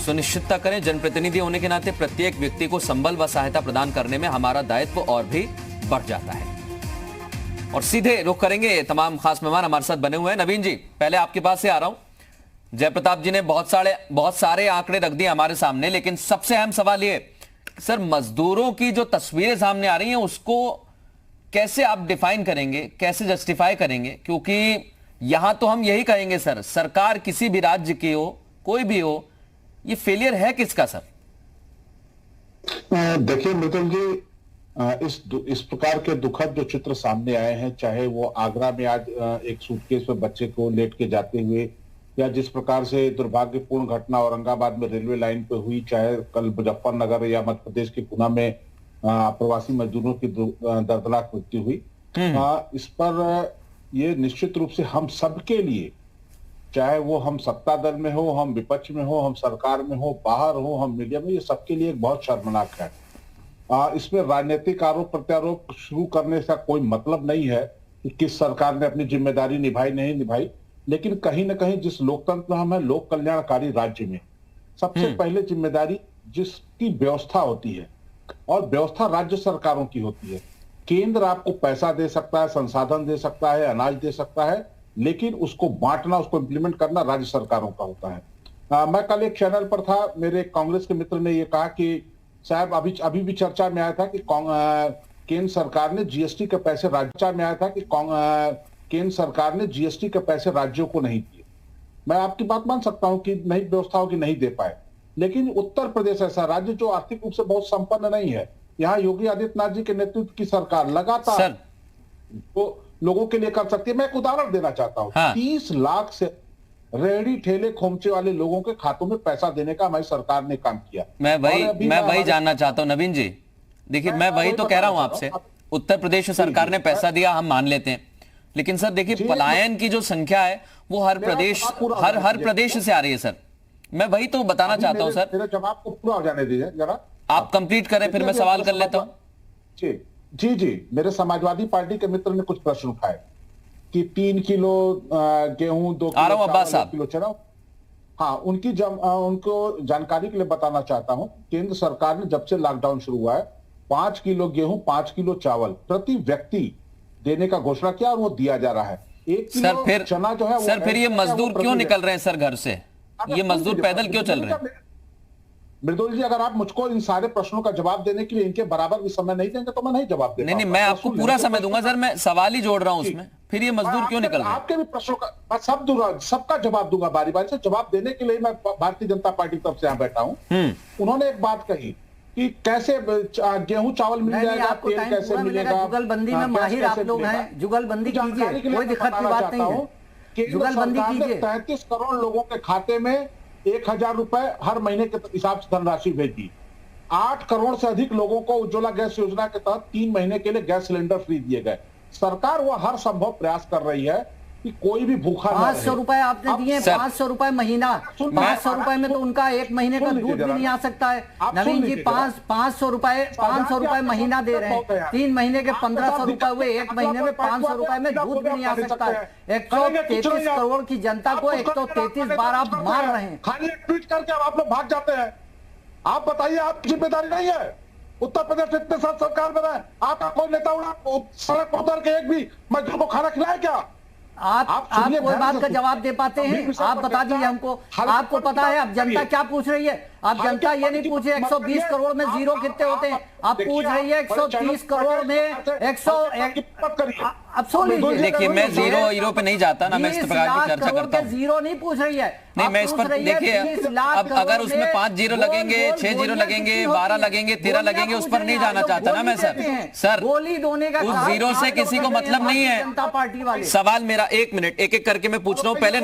सुनिश्चितता करें। जनप्रतिनिधि होने के नाते प्रत्येक व्यक्ति को संबल व सहायता प्रदान करने में हमारा दायित्व और भी बढ़ जाता है। और सीधे रुख करेंगे, तमाम खास मेहमान हमारे साथ बने हुए हैं। नवीन जी, पहले आपके पास से आ रहा हूं। जय प्रताप जी ने बहुत सारे आंकड़े रख दिए हमारे सामने, लेकिन सबसे अहम सवाल ये, सर मजदूरों की जो तस्वीरें सामने आ रही हैं उसको कैसे आप डिफाइन करेंगे, कैसे जस्टिफाई करेंगे? क्योंकि यहां तो हम यही कहेंगे सर, सरकार किसी भी राज्य की हो, कोई भी हो, ये फेलियर है किसका सर? देखिए मित्तल जी, इस प्रकार के दुखद जो चित्र सामने आए हैं, चाहे वो आगरा में आज एक सूटकेस में बच्चे को लेट के जाते हुए, या जिस प्रकार से दुर्भाग्यपूर्ण घटना औरंगाबाद में रेलवे लाइन पे हुई, चाहे कल मुजफ्फरनगर या मध्य प्रदेश के गुना में प्रवासी मजदूरों की दर्दनाक मृत्यु हुई, इस पर ये निश्चित रूप से हम सबके लिए, चाहे वो हम सत्ता दल में हो, हम विपक्ष में हो, हम सरकार में हो, बाहर हो, हम मीडिया में, ये सबके लिए एक बहुत शर्मनाक है। इसमें राजनीतिक आरोप प्रत्यारोप शुरू करने का कोई मतलब नहीं है कि किस सरकार ने अपनी जिम्मेदारी निभाई नहीं निभाई, लेकिन कहीं ना कहीं जिस लोकतंत्र में हम है, लोक कल्याणकारी राज्य में सबसे पहले जिम्मेदारी जिसकी व्यवस्था होती है, और व्यवस्था राज्य सरकारों की होती है। केंद्र आपको पैसा दे सकता है, संसाधन दे सकता है, अनाज दे सकता है, लेकिन उसको बांटना, उसको इंप्लीमेंट करना राज्य सरकारों का होता है। मैं कल एक चैनल पर था, मेरे कांग्रेस के मित्र ने यह कहा कि साहब अभी भी चर्चा में आया था कि केंद्र सरकार ने जीएसटी के पैसे केंद्र सरकार ने जीएसटी के पैसे राज्यों को नहीं दिए। मैं आपकी बात मान सकता हूं कि नई व्यवस्था होगी, नहीं दे पाए, लेकिन उत्तर प्रदेश ऐसा राज्य जो आर्थिक रूप से बहुत संपन्न नहीं है, यहाँ योगी आदित्यनाथ जी के नेतृत्व की सरकार लगातार तो लोगों के लिए कर सकती है। मैं एक उदाहरण देना चाहता हूँ। 30 लाख से रेहड़ी ठेले खोमचे वाले लोगों के खातों में पैसा देने का हमारी सरकार ने काम किया। मैं वही जानना चाहता हूँ नवीन जी। देखिए, मैं वही तो कह रहा हूँ आपसे, उत्तर प्रदेश सरकार ने पैसा दिया, हम मान लेते हैं, लेकिन सर देखिए पलायन की जो संख्या है वो हर प्रदेश से आ रही है सर। मैं वही तो बताना चाहता हूँ सर। मेरा जवाब को पूरा हो जाने दीजिए जरा, आप कंप्लीट करें फिर मैं सवाल कर लेता हूँ। जी, मेरे समाजवादी पार्टी के मित्र ने कुछ प्रश्न उठाए कि 3 किलो गेहूं, 2 किलो चना। हाँ, उनको जानकारी के लिए बताना चाहता हूं, केंद्र सरकार ने जब से लॉकडाउन शुरू हुआ है 5 किलो गेहूं, 5 किलो चावल प्रति व्यक्ति देने का घोषणा किया, और वो दिया जा रहा है। 1 किलो चना जो है सर फिर ये मजदूर क्यों निकल रहे हैं सर घर से? ये मजदूर पैदल क्यों चल रहे हैं? मृदुल जी, अगर आप मुझको इन सारे प्रश्नों का जवाब देने के लिए इनके बराबर भी समय नहीं देंगे तो मैं नहीं जवाब दूंगा। नहीं, मैं आपको पूरा समय दूंगा सर, मैं सवाल ही जोड़ रहा हूं उसमें। फिर ये मजदूर क्यों निकल रहे हैं? आपके भी प्रश्नों का मैं सबका जवाब दूंगा बारी बारी से। जवाब देने के लिए मैं भारतीय जनता पार्टी की तरफ से यहाँ बैठा हूँ। उन्होंने एक बात कही कि कैसे गेहूं चावल मिल जाएगा, तेल कैसे मिलेगा, जुगलबंदी में माहिर आप लोग हैं, जुगलबंदी कीजिए, कोई दिक्कत की बात नहीं है, जुगलबंदी कीजिए। 33 करोड़ लोगों के खाते में 1000 रुपए हर महीने के हिसाब से धनराशि भेजी। 8 करोड़ से अधिक लोगों को उज्ज्वला गैस योजना के तहत 3 महीने के लिए गैस सिलेंडर फ्री दिए गए। सरकार वो हर संभव प्रयास कर रही है कि कोई भी भूखा ना रहे। 500 रुपए आपने दिए, 500 रुपए महीना, 500 रुपए में तो उनका एक महीने का दूध भी नहीं आ सकता है। नवीन जी 500 रुपए महीना दे रहे हैं, 3 महीने के 1500 रुपए हुए, एक महीने में 500 रुपए में दूध भी नहीं आ सकता है। 133 करोड़ की जनता को 133 बार आप मार रहे हैं। खाली ट्वीट करके आप लोग भाग जाते हैं। आप बताइए, आपकी जिम्मेदारी नहीं है? उत्तर प्रदेश इतने साल सरकार में रहे, आपका कोई नेता उड़ा सड़क पर उतर के एक भी मजदूर को खाना खिलाए क्या? आप कोई बात का जवाब दे पाते हैं? आप बता दीजिए हमको। आपको पता है अब जनता क्या पूछ रही है? अब जनता ये नहीं पूछे 120 करोड़ में जीरो कितने होते हैं, आप पूछ रही है 130 करोड़ में 100। अब सुन लीजिए, देखिए मैं जीरो पे नहीं जाता ना, मैं इस प्रकार की चर्चा करता हूं। जीरो नहीं पूछ रही है, नहीं मैं इस पर देखिए, अब अगर उसमें 5 जीरो लगेंगे, 6 जीरो लगेंगे, 12 लगेंगे, 13 लगेंगे, उस पर नहीं जाना चाहता ना मैं सर। गोली दोने का उस जीरो से किसी को मतलब नहीं है। जनता पार्टी वाले सवाल मेरा 1 मिनट एक करके मैं पूछ रहा हूं। पहले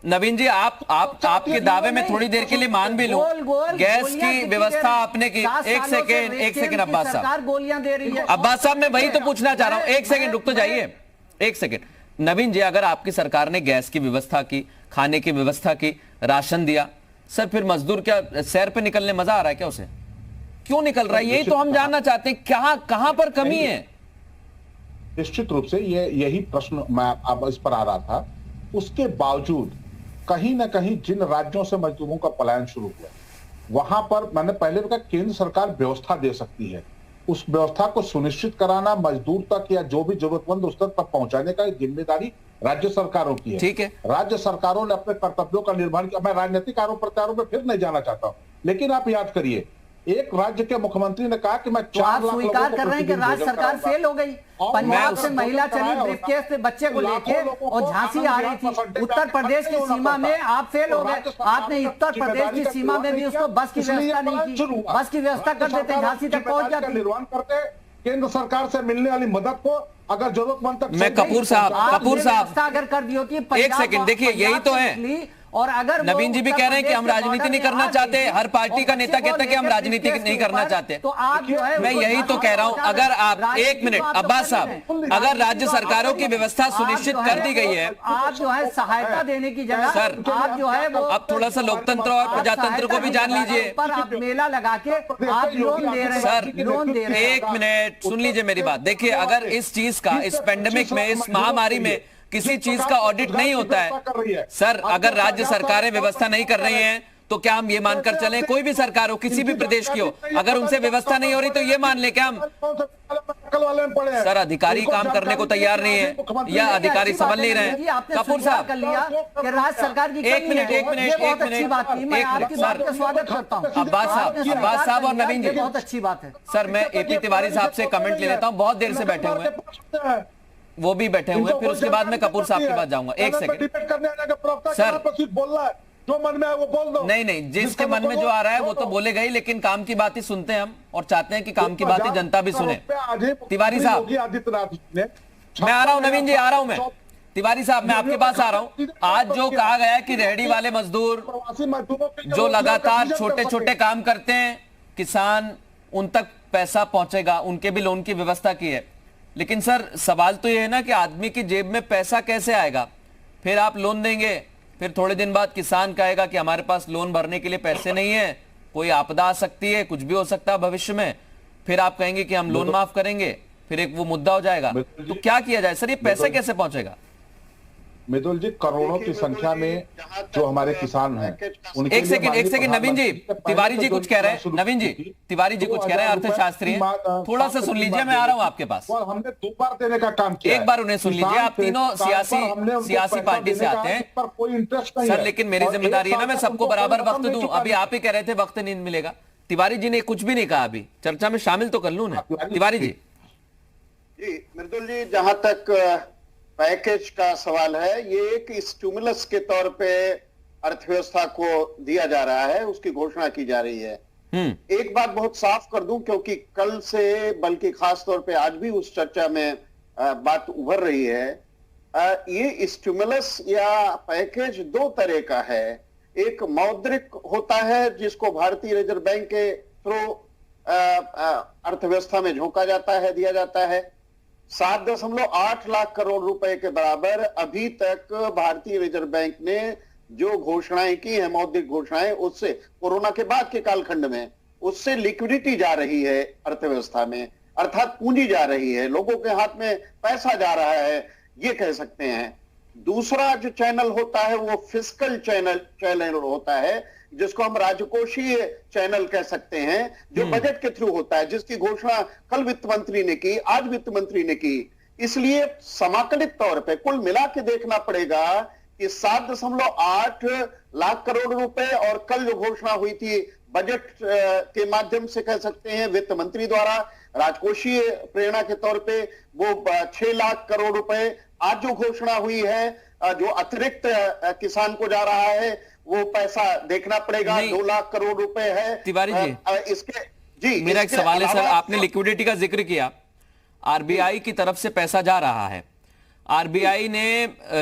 नवीन जी आपके दावे में थोड़ी देर के लिए मान भी लूं, गैस की व्यवस्था आपने की। एक सेकेंड अब्बास साहब, गोलियां दे रही है। अब्बास साहब मैं वही तो पूछना चाह रहा हूं। 1 सेकेंड रुक तो जाइए, 1 सेकेंड। नवीन जी, अगर आपकी सरकार ने गैस की व्यवस्था की, खाने की व्यवस्था की, राशन दिया, सर फिर मजदूर क्या सैर पे निकलने मजा आ रहा है क्या? उसे क्यों निकल रहा है? यही तो हम जानना चाहते हैं, कहां पर कमी है? निश्चित रूप से यही प्रश्न मैं अब इस पर आ रहा था। उसके बावजूद कहीं ना कहीं जिन राज्यों से मजदूरों का पलायन शुरू हुआ, वहां पर मैंने पहले भी कहा केंद्र सरकार व्यवस्था दे सकती है। उस व्यवस्था को सुनिश्चित कराना, मजदूर तक या जो भी जरूरतमंद उस तक पहुंचाने का जिम्मेदारी राज्य सरकारों की है। ठीक है, राज्य सरकारों ने अपने कर्तव्यों का निर्वहन किया। मैं राजनीतिक आरोप प्रत्यारोप में फिर नहीं जाना चाहता हूं, लेकिन आप याद करिए, एक राज्य के मुख्यमंत्री ने कहा कि मैं 4 लाख स्वीकार कर रहे हैं कि राज्य सरकार फेल हो गई। पंजाब से महिला चली ब्रीफकेस पे बच्चे को लेके और झांसी आ रही थी। उत्तर प्रदेश की सीमा में आप फेल हो गए। आपने उत्तर प्रदेश की सीमा में भी उसको बस की व्यवस्था नहीं की। बस की व्यवस्था कर देते, झांसी तक पहुंच जाते। निर्वहन करते केंद्र सरकार से मिलने वाली मदद को अगर जरूरतमंद तक मैं कपूर साहब अगर कर दी होती एक सेकंड देखिए, यही तो है। और अगर नवीन जी भी कह रहे हैं कि हम राजनीति नहीं करना चाहते, हर पार्टी का नेता कहता है कि हम राजनीति नहीं करना चाहते, तो आप जो है मैं यही तो कह रहा हूं। अगर आप एक मिनट अब्बास साहब, अगर राज्य सरकारों की व्यवस्था सुनिश्चित कर दी गई है, आप जो है सहायता देने की जगह सर आप जो है वो अब थोड़ा सा लोकतंत्र और प्रजातंत्र को भी जान लीजिए। पर आप मेला लगा के आप लोन दे रहे हैं, सर लोन दे रहे हैं। एक मिनट सुन लीजिए मेरी बात। देखिए, अगर इस चीज का, इस पेंडेमिक में, इस महामारी में किसी चीज का ऑडिट नहीं होता है सर, अगर राज्य सरकारें व्यवस्था नहीं कर रही हैं तो क्या हम ये मानकर चलें, कोई भी सरकार हो, किसी भी प्रदेश की हो, अगर उनसे व्यवस्था नहीं हो रही तो ये मान ले क्या हम सर अधिकारी काम करने को तैयार नहीं है या अधिकारी समझ नहीं रहे हैं? कपूर साहब कर लिया कि राज्य सरकार की एक मिनट बहुत अच्छी बात की, मैं आपकी बात का स्वागत करता हूँ। अब्बास साहब और नवीन जी, बहुत अच्छी बात है सर। मैं एपी तिवारी साहब से कमेंट ले लेता हूँ, बहुत देर से बैठे हुए हैं, वो भी बैठे हुए हैं, फिर उसके बाद मैं कपूर साहब के पास जाऊंगा। एक सेकंड सर, बोल रहा है जो मन में है वो बोल दो। नहीं, जिसके मन में जो आ रहा है वो तो बोलेगा ही, लेकिन काम की बात ही सुनते हैं हम और चाहते हैं कि काम की बात ही जनता भी सुने। तिवारी साहब मैं आ रहा हूं, नवीन जी आ रहा हूं मैं। तिवारी साहब मैं आपके पास आ रहा हूं। आज जो कहा गया है कि रेहड़ी वाले मजदूर जो लगातार छोटे छोटे काम करते हैं, किसान, उन तक पैसा पहुंचेगा, उनके भी लोन की व्यवस्था की है। लेकिन सर सवाल तो ये है ना कि आदमी की जेब में पैसा कैसे आएगा? फिर आप लोन देंगे, फिर थोड़े दिन बाद किसान कहेगा कि हमारे पास लोन भरने के लिए पैसे नहीं है, कोई आपदा आ सकती है, कुछ भी हो सकता है भविष्य में, फिर आप कहेंगे कि हम लोन माफ करेंगे, फिर एक वो मुद्दा हो जाएगा। तो क्या किया जाए सर, ये पैसे कैसे पहुंचेगा? मितुल जी, करोड़ों की संख्या में जो हमारे किसान हैं, एक सेकंड नवीन जी, तिवारी जी कुछ कह रहे हैं, नवीन जी तिवारी जी कुछ कह रहे हैं, अर्थशास्त्री हैं, थोड़ा सा सुन लीजिए, मैं आ रहा हूं आपके पास। हमने 2 बार देने का काम किया, एक बार उन्हें सुन लीजिए, आप तीनों सियासी पार्टी से आते हैं पर कोई इंटरेस्ट नहीं सर, लेकिन मेरी जिम्मेदारी है ना, मैं सबको बराबर वक्त दूं। अभी आप ही कह रहे थे वक्त नहीं मिलेगा, तिवारी जी ने कुछ भी नहीं कहा, अभी चर्चा में शामिल तो कर लूं ना। तिवारी जी। मृदुल जी, जहां तक पैकेज का सवाल है, ये एक स्टिमुलस के तौर पे अर्थव्यवस्था को दिया जा रहा है, उसकी घोषणा की जा रही है। एक बात बहुत साफ कर दूं, क्योंकि कल से बल्कि खास तौर पे आज भी उस चर्चा में बात उभर रही है। ये स्टिमुलस या पैकेज 2 तरह का है। एक मौद्रिक होता है जिसको भारतीय रिजर्व बैंक के थ्रू अर्थव्यवस्था में झोंका जाता है, दिया जाता है। 7.8 लाख करोड़ रुपए के बराबर अभी तक भारतीय रिजर्व बैंक ने जो घोषणाएं की है, मौद्रिक घोषणाएं, उससे कोरोना के बाद के कालखंड में उससे लिक्विडिटी जा रही है अर्थव्यवस्था में, अर्थात पूंजी जा रही है, लोगों के हाथ में पैसा जा रहा है, ये कह सकते हैं। दूसरा जो चैनल होता है वो फिस्कल चैनल होता है, जिसको हम राजकोषीय चैनल कह सकते हैं, जो बजट के थ्रू होता है, जिसकी घोषणा कल वित्त मंत्री ने की, आज वित्त मंत्री ने की। इसलिए समाकलित तौर पे कुल मिला के देखना पड़ेगा कि 7.8 लाख करोड़ रुपए और कल जो घोषणा हुई थी बजट के माध्यम से कह सकते हैं वित्त मंत्री द्वारा राजकोषीय प्रेरणा के तौर पे, वो 6 लाख करोड़ रुपए आज जो घोषणा हुई है, जो अतिरिक्त किसान को जा रहा है, वो पैसा देखना पड़ेगा। 2 लाख करोड़ रुपए है। तिवारी जी, इसके जी मेरा एक सवाल है सर, आपने लिक्विडिटी का जिक्र किया, आरबीआई की तरफ से पैसा जा रहा है, आरबीआई ने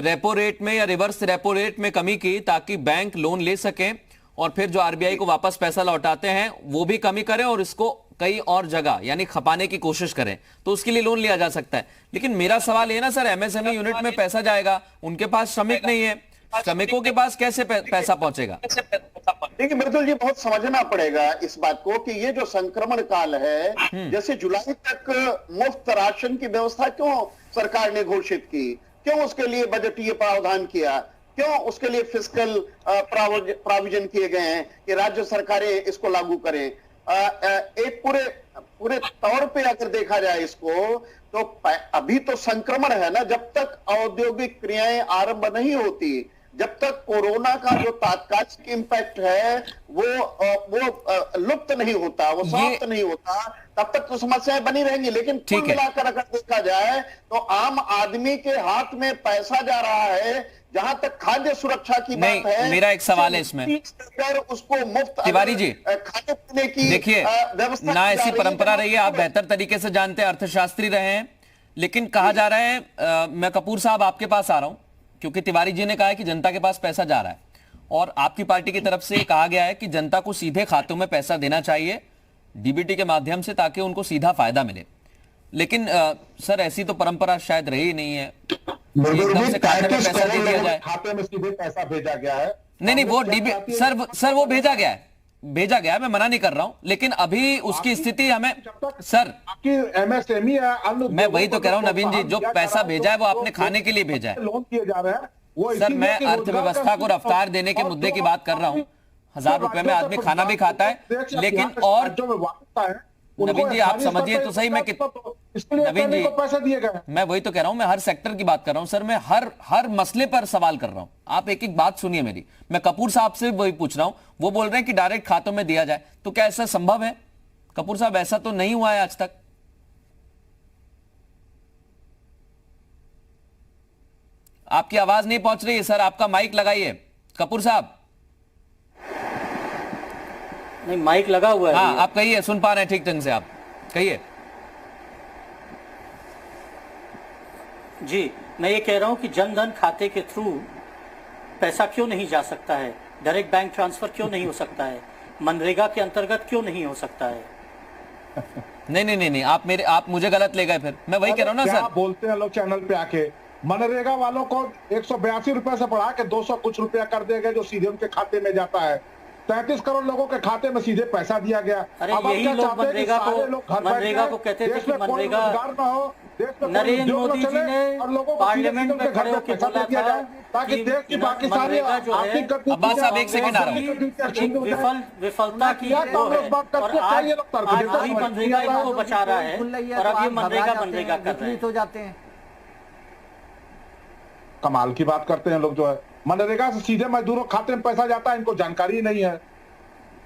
रेपो रेट में या रिवर्स रेपो रेट में कमी की ताकि बैंक लोन ले सके और फिर जो आरबीआई को वापस पैसा लौटाते हैं वो भी कमी करें और इसको कई और जगह यानी खपाने की कोशिश करें, तो उसके लिए लोन लिया जा सकता है। लेकिन मेरा सवाल है ना सर, एमएसएमई यूनिट में पैसा जाएगा, उनके पास श्रमिक नहीं है, श्रमिकों के पास कैसे पैसा पहुंचेगा? देखिए मृदुल जी, बहुत समझना पड़ेगा इस बात को कि ये जो संक्रमण काल है, जैसे जुलाई तक मुफ्त राशन की व्यवस्था क्यों सरकार ने घोषित की, क्यों उसके लिए बजटीय प्रावधान किया, क्यों उसके लिए फिस्कल प्रोविजन किए गए हैं कि राज्य सरकारें इसको लागू करें। एक पूरे तौर पे अगर देखा जाए इसको, तो अभी तो संक्रमण है ना, जब तक औद्योगिक क्रियाएं आरंभ नहीं होती, जब तक कोरोना का जो तात्कालिक इम्पैक्ट है वो लुप्त नहीं होता, वो समाप्त नहीं होता, तब तक तो समस्याएं बनी रहेंगी। लेकिन कुल मिलाकर अगर देखा जाए तो आम आदमी के हाथ में पैसा जा रहा है। जहां तक खाद्य सुरक्षा की बात है, मेरा एक सवाल है इसमें, अगर उसको मुफ्त तिवारी जी खाने पीने की देखिए व्यवस्था ना ऐसी परंपरा रही है, आप बेहतर तरीके से जानते हैं, अर्थशास्त्री रहे हैं, लेकिन कहा जा रहा है मैं कपूर साहब आपके पास आ रहा हूं क्योंकि तिवारी जी ने कहा है कि जनता के पास पैसा जा रहा है और आपकी पार्टी की तरफ से कहा गया है कि जनता को सीधे खातों में पैसा देना चाहिए डीबीटी के माध्यम से ताकि उनको सीधा फायदा मिले। लेकिन सर ऐसी तो परंपरा शायद रही नहीं है, एकदम से खाते में पैसा दे दिया जाए। खाते में सीधे पैसा भेजा गया है। नहीं वो सर वो भेजा गया है, मैं मना नहीं कर रहा हूं, लेकिन अभी उसकी स्थिति हमें सर आपकी एमएसएमई है, मैं वही तो कह रहा हूं नवीन जी, जो पैसा भेजा है वो आपने खाने के लिए भेजा है। लोन किए जा रहे हैं वो सर मैं अर्थव्यवस्था को रफ्तार देने के मुद्दे की बात कर रहा हूं। 1000 रुपए में आदमी खाना भी खाता है, लेकिन और नवीन जी आप समझिए तो सही, नवीन जी पैसा दिए गए, मैं वही तो कह रहा हूं, मैं हर सेक्टर की बात कर रहा हूं सर, मैं हर मसले पर सवाल कर रहा हूं। आप एक एक बात सुनिए मेरी। मैं कपूर साहब से वही पूछ रहा हूं, वो बोल रहे हैं कि डायरेक्ट खातों में दिया जाए, तो क्या ऐसा संभव है कपूर साहब? ऐसा तो नहीं हुआ है आज तक। आपकी आवाज नहीं पहुंच रही है सर, आपका माइक लगाइए कपूर साहब। नहीं माइक लगा हुआ है। हाँ आप कहिए, सुन पा रहे हैं ठीक ढंग से, आप कहिए। जी मैं ये कह रहा हूं कि जनधन खाते के थ्रू पैसा क्यों नहीं जा सकता है, डायरेक्ट बैंक ट्रांसफर क्यों नहीं हो सकता है, मनरेगा के अंतर्गत क्यों नहीं हो सकता है? नहीं आप मुझे गलत ले गए फिर, मैं वही कह रहा हूं ना सर। बोलते हैं लोग चैनल पे आके, मनरेगा वालों को 182 रुपए से बढ़ा के 200 कुछ रुपया कर दिया जो सीधे उनके खाते में जाता है। 33 करोड़ लोगों के खाते में सीधे पैसा दिया गया। अरे यही लोग मनरेगा को कहते थे कि मनरेगा, नरेंद्र मोदी जी ने पार्लियामेंट में खड़े होकर बोला था ताकि देश की बाकी सारी आर्थिक अब्बास साहब एक सेकंड आ रहा हूं, विफलता की वो है और आज वही मनरेगा इनको बचा रहा है और अब ये मनरेगा कर रहे हैं। कमाल की बात करते हैं लोग जो है। मनरेगा से सीधे मजदूरों खाते में पैसा जाता है, इनको जानकारी नहीं है।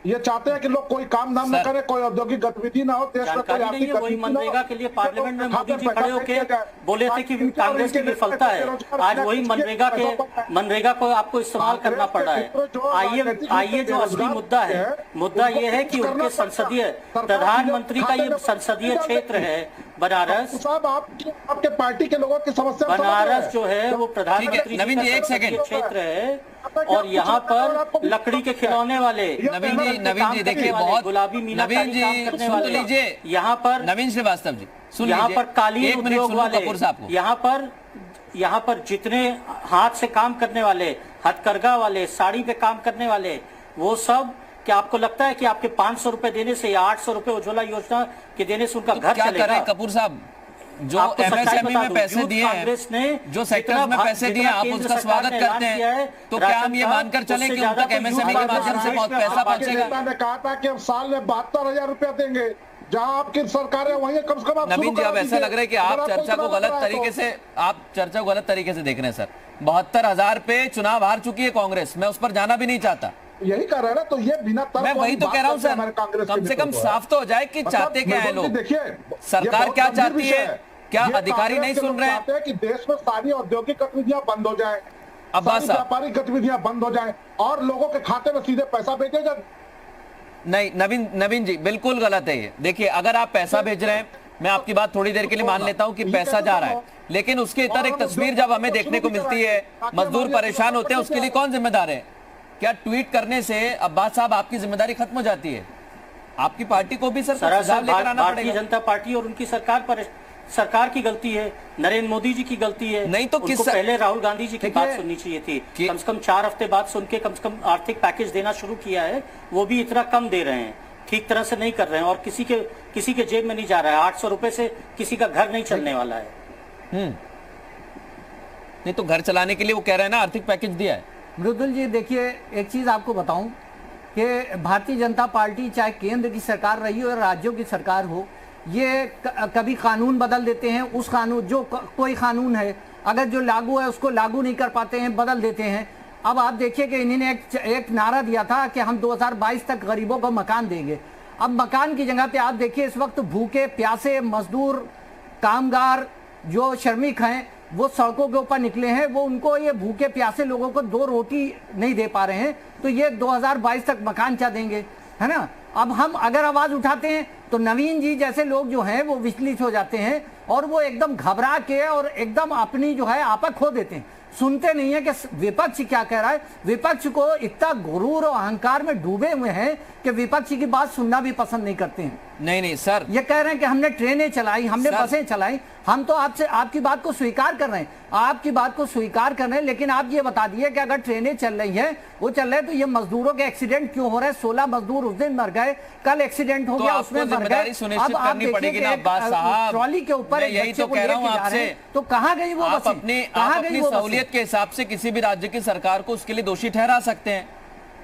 ये चाहते हैं कि लोग कोई काम धाम न करे, कोई औद्योगिक गतिविधि ना हो, देश में कोई आर्थिक वही मनरेगा के लिए पार्लियामेंट में मोदी जी खड़े होकर बोले थे कि कांग्रेस की विफलता है। आज वही मनरेगा को आपको इस्तेमाल करना पड़ रहा है। आइए जो असली मुद्दा है, मुद्दा ये है कि उनके संसदीय प्रधानमंत्री का ये संसदीय क्षेत्र है बनारस। साहब आपके पार्टी के लोगों की समस्या बनारस जो है वो प्रधानमंत्री नवीन जी एक सेकंड क्षेत्र है और यहाँ पर लकड़ी के खिलौने वाले नवीन जी देखिए बहुत गुलाबी मीनाकारी काम करने वाले, यहाँ पर नवीन श्रीवास्तव जी सुन यहाँ पर कालीन उद्योग वाले, यहाँ पर जितने हाथ से काम करने वाले, हथकरघा वाले, साड़ी पे काम करने वाले, वो सब क्या आपको लगता है कि आपके 500 रुपए देने से या 800 रुपए उज्ज्वला योजना के देने से उनका घर क्या चलेगा? कर रहे कपूर साहब, जो एमएसएमई में पैसे दिए हैं, जो सेक्टर्स में पैसे दिए आप उसका स्वागत करते हैं, तो क्या हम ये मानकर चले कि उन तक एमएसएमई के माध्यम से बहुत पैसा पहुंचेगा? ने कहा था कि हम साल में 72,000 रुपया देंगे, जहां आपकी सरकार है वहीं कम से कम। नवीन जी अब ऐसा लग रहा है कि आप चर्चा को गलत तरीके से देख रहे हैं सर। 72,000 पे चुनाव हार चुकी है कांग्रेस, मैं उस पर जाना भी नहीं चाहता, यही कर रहे हैं ना, तो ये बिना तर्क मैं वही तो कह रहा हूं सर, कम से कम साफ तो हो जाए कि चाहते क्या है लोग, देखिए सरकार क्या चाहती है, क्या अधिकारी नहीं सुन रहे हैं कि देश में सारी औद्योगिक गतिविधियां बंद हो जाए, अब्बास साहब व्यापारिक गतिविधियां बंद हो जाए और लोगों के खाते में सीधे पैसा भेजे जाए। नहीं नवीन जी बिल्कुल गलत है ये। देखिए अगर आप पैसा भेज रहे हैं, मैं आपकी बात थोड़ी देर के लिए मान लेता हूं कि पैसा जा रहा है, लेकिन उसके इतर एक तस्वीर जब हमें देखने को मिलती है, मजदूर परेशान होते हैं, उसके लिए कौन जिम्मेदार है? क्या ट्वीट करने से अब्बास साहब आपकी जिम्मेदारी खत्म हो जाती है? आपकी पार्टी को भी सर सुझाव लेकर आना पड़ेगा। भारतीय जनता पार्टी और उनकी सरकार की गलती है, नरेंद्र मोदी जी की गलती है। नहीं तो उनको पहले राहुल गांधी जी की बात सुननी चाहिए थी। कम से कम 4 हफ्ते बाद सुन के कम से कम आर्थिक पैकेज देना शुरू किया है, वो भी इतना कम दे रहे हैं, ठीक तरह से नहीं कर रहे हैं और किसी के जेब में नहीं जा रहा है। 800 रुपए से किसी का घर नहीं चलने वाला है। नहीं तो घर चलाने के लिए वो कह रहे हैं ना आर्थिक पैकेज दिया है। मृदुल जी देखिए एक चीज आपको बताऊं कि भारतीय जनता पार्टी चाहे केंद्र की सरकार रही हो या राज्यों की सरकार हो, ये कभी कानून बदल देते हैं। उस कानून जो कोई कानून है अगर जो लागू है उसको लागू नहीं कर पाते हैं, बदल देते हैं। अब आप देखिए कि इन्होंने एक नारा दिया था कि हम 2022 तक गरीबों को मकान देंगे। अब मकान की जगह पे आप देखिए इस वक्त भूखे प्यासे मजदूर कामगार जो श्रमिक हैं वो सड़कों के ऊपर निकले हैं, वो उनको ये भूखे प्यासे लोगों को 2 रोटी नहीं दे पा रहे हैं, तो ये 2022 तक मकान क्या देंगे, है ना। अब हम अगर आवाज उठाते हैं तो नवीन जी जैसे लोग जो हैं वो विचलित हो जाते हैं और वो एकदम घबरा के और एकदम अपनी जो है आपा खो देते हैं, सुनते नहीं है कि विपक्ष क्या कह रहा है। विपक्ष को इतना गुरूर और अहंकार में डूबे हुए हैं कि विपक्ष की बात सुनना भी पसंद नहीं करते हैं। नहीं सर, ये कह रहे हैं कि हमने ट्रेनें चलाई, हमने बसें चलाई। हम तो आपसे आपकी बात को स्वीकार कर रहे हैं, आपकी बात को स्वीकार कर रहे हैं, लेकिन आप ये बता दिए कि अगर ट्रेनें चल रही हैं वो चल रहे तो ये मजदूरों के एक्सीडेंट क्यों हो रहे हैं? 16 मजदूर उस दिन मर गए, कल एक्सीडेंट हो गया उसमें मर गए। अब आप देखिए ट्रॉली के ऊपर यही तो कह रहा हूँ आपसे, तो कहाँ गई वो बसें? अपनी सहूलियत के हिसाब से किसी भी राज्य की सरकार को उसके लिए दोषी ठहरा सकते हैं।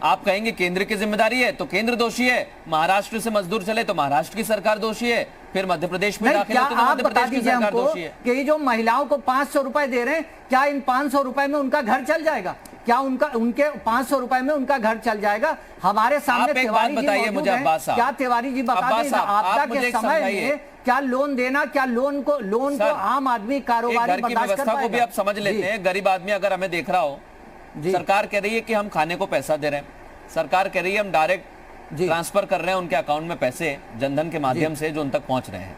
आप कहेंगे केंद्र की जिम्मेदारी है तो केंद्र दोषी है, महाराष्ट्र से मजदूर चले तो महाराष्ट्र की सरकार दोषी है, फिर मध्य प्रदेश में दाखिल तो मध्य प्रदेश की सरकार दोषी है। कि जो महिलाओं को 500 रुपए दे रहे हैं, क्या इन 500 रुपए में उनका घर चल जाएगा? क्या उनके 500 रुपए में उनका घर चल जाएगा? हमारे सामने तिवारी जी मौजूद हैं, क्या तिवारी जी बता दें आपदा के समय में क्या लोन देना, क्या लोन को आम आदमी कारोबारी बर्दाश्त कर पाएगा? को भी आप समझ लेते हैं, गरीब आदमी अगर हमें देख रहा हो, सरकार कह रही है कि हम खाने को पैसा दे रहे हैं, सरकार कह रही है हम डायरेक्ट ट्रांसफर कर रहे हैं उनके अकाउंट में पैसे जनधन के माध्यम से जो उन तक पहुंच रहे हैं।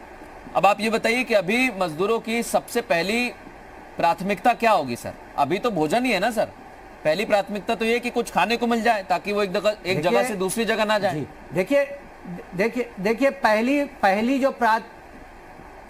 अब आप ये बताइए कि अभी मजदूरों की सबसे पहली प्राथमिकता क्या होगी सर? अभी तो भोजन ही है ना सर, पहली प्राथमिकता तो ये कि कुछ खाने को मिल जाए ताकि वो एक जगह से दूसरी जगह ना जाए। देखिए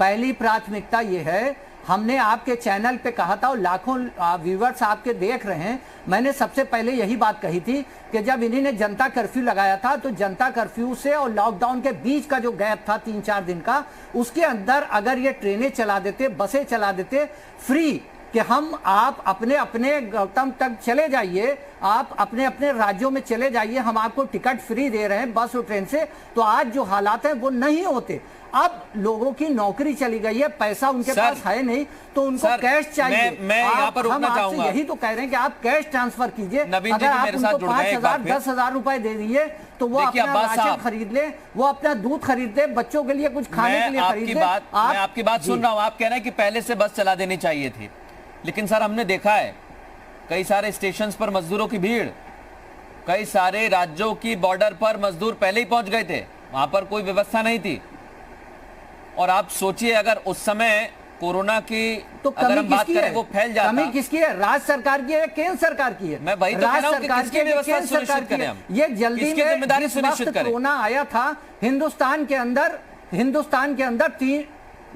पहली प्राथमिकता ये है, हमने आपके चैनल पे कहा था और लाखों व्यूअर्स आपके देख रहे हैं, मैंने सबसे पहले यही बात कही थी कि जब इन्होंने जनता कर्फ्यू लगाया था तो जनता कर्फ्यू से और लॉकडाउन के बीच का जो गैप था 3-4 दिन का, उसके अंदर अगर ये ट्रेनें चला देते, बसें चला देते फ्री, कि आप अपने अपने गौतम तक चले जाइए, आप अपने अपने राज्यों में चले जाइए, हम आपको टिकट फ्री दे रहे हैं बस और ट्रेन से, तो आज जो हालात हैं वो नहीं होते। अब लोगों की नौकरी चली गई है, पैसा उनके पास है नहीं, तो उनको कैश चाहिए। मैं यहाँ पर रोकना चाहूंगा, यही तो कह रहे हैं कि आप कैश ट्रांसफर कीजिए। अगर आप उनको 5,000-10,000 रुपए दे दिए तो वो अपना राशन खरीद ले, वो अपना दूध खरीद ले, बच्चों के लिए कुछ खाने के लिए खरीद ले। मैं आपकी बात सुन रहा हूँ, आप कह रहे हैं कि पहले से बस चला देनी चाहिए थी, लेकिन सर हमने देखा है कई सारे स्टेशंस पर मजदूरों की भीड़, कई सारे राज्यों की बॉर्डर पर मजदूर पहले ही पहुंच गए थे, वहां पर कोई व्यवस्था नहीं थी। और आप सोचिए अगर उस समय कोरोना की तो अगर हम बात करें वो फैल जाता, कमी किसकी है? राज्य सरकार की है, केंद्र सरकार की है? मैं वही तो कह रहा हूं कि किसकी व्यवस्था सुनिश्चित करें हम, ये जल्दी में जिम्मेदारी सुनिश्चित करें। कोरोना आया था हिंदुस्तान के अंदर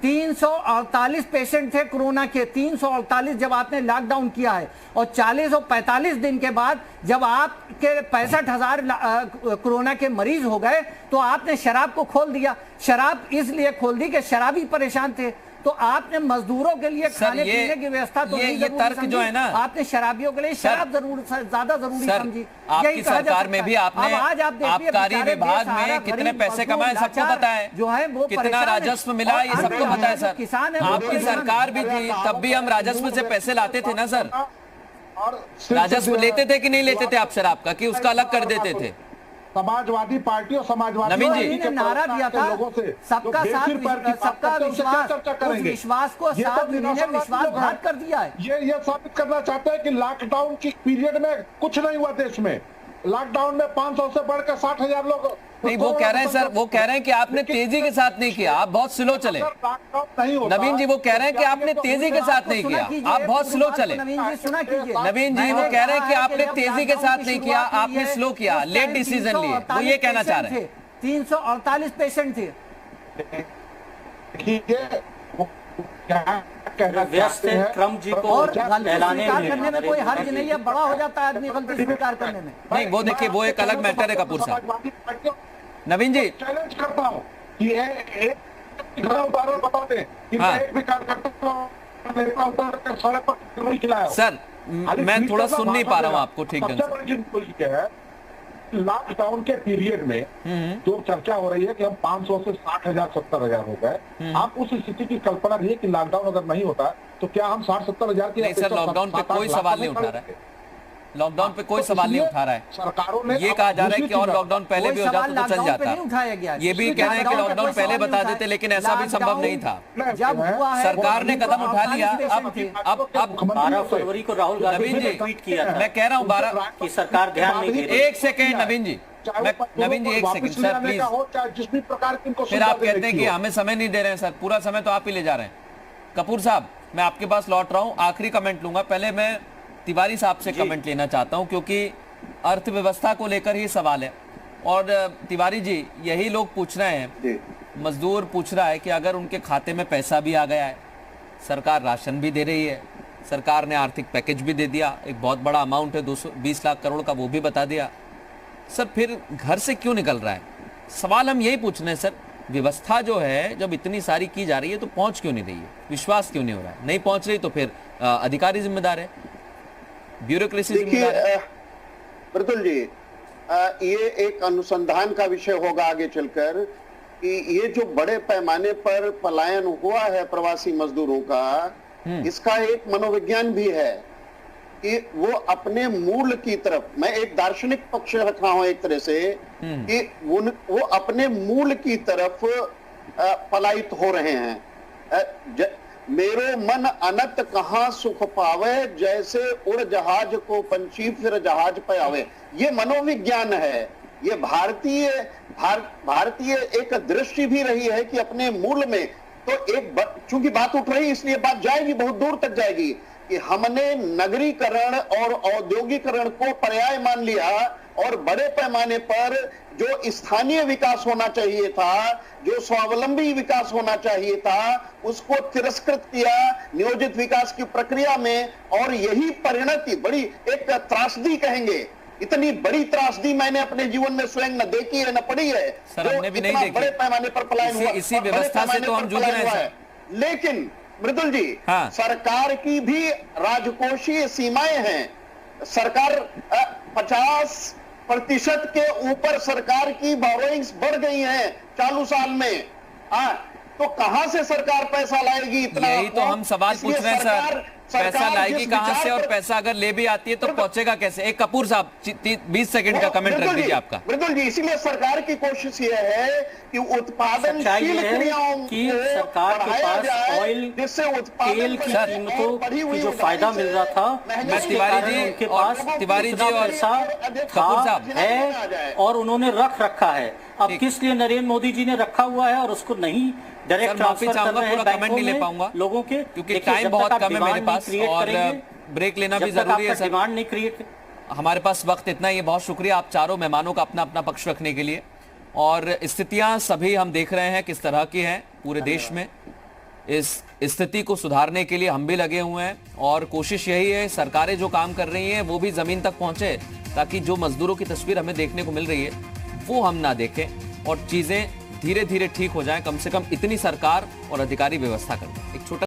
348 पेशेंट थे कोरोना के, 348 जब आपने लॉकडाउन किया है, और 40 और 45 दिन के बाद जब आपके 65,000 कोरोना के मरीज हो गए तो आपने शराब को खोल दिया। शराब इसलिए खोल दी कि शराबी परेशान थे, तो आपने मजदूरों के लिए खाने पीने की व्यवस्था तो ये तर्क जो है ना, आपने शराबियों के लिए शराब ज्यादा जरूरी समझी। आपकी सरकार में भी आपने आबकारी विभाग में कितने पैसे कमाए सबको पता है, जो है वो कितना राजस्व मिला ये सबको पता है सर। किसान आपकी सरकार भी थी तब भी हम राजस्व से पैसे लाते थे ना सर, राजस्व लेते थे कि नहीं लेते थे आप शराब का, कि उसका अलग कर देते थे? समाजवादी पार्टी और समाजवादी नवीन जी ने नारा दिया था सबका साथ सबका विश्वास, उस विश्वास को साथ इन्होंने विश्वासघात कर दिया है। ये साबित करना चाहते हैं कि लॉकडाउन की पीरियड में कुछ नहीं हुआ देश में। लॉकडाउन में 500 से बढ़कर 60,000 लोग नहीं, वो कह रहे हैं सर, वो कह रहे हैं कि आपने तेजी के साथ नहीं किया, आप बहुत स्लो चले। नवीन जी वो कह रहे हैं कि आपने तेजी के साथ नहीं किया, आप बहुत स्लो चले। नवीन जी वो कह रहे हैं कि आपने तेजी के साथ नहीं किया, आपने स्लो किया, लेट डिसीजन लिए, वो ये कहना चाह रहे हैं। 348 पेशेंट थे। व्यस्त ट्रम्प जी को और गलती स्वीकार करने में कोई हर्ज नहीं है, बड़ा हो जाता है आदमी गलती स्वीकार करने में। नहीं वो देखिए वो एक अलग मैटर है कपूर साहब। नवीन जी चैलेंज करता हूं कि एक उदाहरण बता दें कि एक भी कार्यकर्ता सर मैं थोड़ा सुन नहीं पा रहा हूं आपको ठीक ढंग से। लॉकडाउन के पीरियड में जो चर्चा हो रही है कि हम 500 से 60,000 70,000 हो गए, आप उस स्थिति की कल्पना करिए कि लॉकडाउन अगर नहीं होता तो क्या हम 60-70 हजार की? नहीं सर लॉकडाउन पे कोई सवाल नहीं उठा रहा है, लॉकडाउन पे कोई सवाल नहीं उठा रहा है। सरकारों ने ये कहा जा रहा है कि और लॉकडाउन पहले भी हो जाता तो चल जाता। ये भी कह रहे हैं कि लॉकडाउन पहले बता देते, लेकिन ऐसा भी संभव नहीं था। जब हुआ है सरकार ने कदम उठा लिया। अब 12 फरवरी को राहुल गांधी नवीन ने जी, ट्वीट किया था मैं कह रहा हूँ 12 कि सरकार ध्यान नहीं दे रही। एक सेकेंड नवीन जी, नवीन जी एक सेकेंड सर प्लीज। जिस भी प्रकार की इनको फिर आप कहते हैं कि हमें समय नहीं दे रहे हैं सर, पूरा समय तो आप ही ले जा रहे हैं। कपूर साहब, मैं आपके पास लौट रहा हूं, आखिरी कमेंट लूंगा। पहले मैं तिवारी साहब से कमेंट लेना चाहता हूं, क्योंकि अर्थव्यवस्था को लेकर ही सवाल है। और तिवारी जी, यही लोग पूछ रहे हैं, मजदूर पूछ रहा है कि अगर उनके खाते में पैसा भी आ गया है, सरकार राशन भी दे रही है, सरकार ने आर्थिक पैकेज भी दे दिया, एक बहुत बड़ा अमाउंट है 220 लाख करोड़ का, वो भी बता दिया, सर फिर घर से क्यों निकल रहा है? सवाल हम यही पूछ रहे हैं सर, व्यवस्था जो है जब इतनी सारी की जा रही है तो पहुंच क्यों नहीं रही है? विश्वास क्यों नहीं हो रहा है? नहीं पहुंच रही तो फिर अधिकारी जिम्मेदार है, ब्यूरोक्रेसी जिम्मेदार है। मृदुल जी, ये एक अनुसंधान का विषय होगा आगे चलकर कि ये जो बड़े पैमाने पर पलायन हुआ है प्रवासी मजदूरों का, इसका एक मनोविज्ञान भी है कि वो अपने मूल की तरफ, मैं एक दार्शनिक पक्ष रख रहा हूं एक तरह से, कि वो अपने मूल की तरफ पलायित हो रहे हैं। मेरो मन अनंत कहां सुख पावे, जैसे उड़ जहाज को पंछी फिर जहाज पे आवे। ये मनोविज्ञान है, ये भारतीय एक दृष्टि भी रही है कि अपने मूल में तो एक चूंकि बात उठ रही, इसलिए बात जाएगी, बहुत दूर तक जाएगी कि हमने नगरीकरण और औद्योगिकरण को पर्याय मान लिया और बड़े पैमाने पर जो स्थानीय विकास होना चाहिए था, जो स्वावलंबी विकास होना चाहिए था, उसको तिरस्कृत किया नियोजित विकास की प्रक्रिया में। और यही परिणति बड़ी एक त्रासदी कहेंगे, इतनी बड़ी त्रासदी मैंने अपने जीवन में स्वयं न देखी है न पढ़ी है। सर हमने भी नहीं देखी। बड़े पैमाने पर पलायन हुआ, इसी व्यवस्था से तो हम जूझ रहे हैं। लेकिन मृदुल जी, हाँ। सरकार की भी राजकोषीय सीमाएं हैं। सरकार 50% के ऊपर सरकार की बोरोइंग्स बढ़ गई हैं चालू साल में। तो कहां से सरकार पैसा लाएगी इतना? यही तो हम सवाल पूछ रहे हैं सर, पैसा लाएगी कहां से, और पैसा अगर ले भी आती है तो पहुंचेगा कैसे? एक कपूर साहब 20 सेकंड का कमेंट रख दीजिए आपका। मृदुल जी, इसीलिए सरकार की कोशिश यह है कि उत्पादनशील क्रियाओं की सरकार के पास ऑयल जिससे तेल की कीमतों की जो फायदा मिल रहा था, मैं तिवारी जी और कपूर साहब है और उन्होंने रख रखा है। अब किस लिए नरेंद्र मोदी जी ने रखा हुआ है और उसको नहीं डायरेक्ट ट्रांसफर कर रहे हैं बैंकों में पाऊंगा लोगों के, क्योंकि टाइम बहुत कम है मेरे पास और ब्रेक लेना भी जरूरी है सर। डिमांड नहीं क्रिएट, हमारे पास वक्त इतना ही है। बहुत शुक्रिया आप चारों मेहमानों का अपना अपना पक्ष रखने के लिए। और स्थितियां सभी हम देख रहे हैं किस तरह की हैं पूरे देश में। इस स्थिति को सुधारने के लिए हम भी लगे हुए हैं और कोशिश यही है सरकारें जो काम कर रही हैं वो भी जमीन तक पहुंचे, ताकि जो मजदूरों की तस्वीर हमें देखने को मिल रही है वो हम ना देखें और चीजें धीरे धीरे ठीक हो जाएं। कम से कम इतनी सरकार और अधिकारी व्यवस्था करें। एक छोटा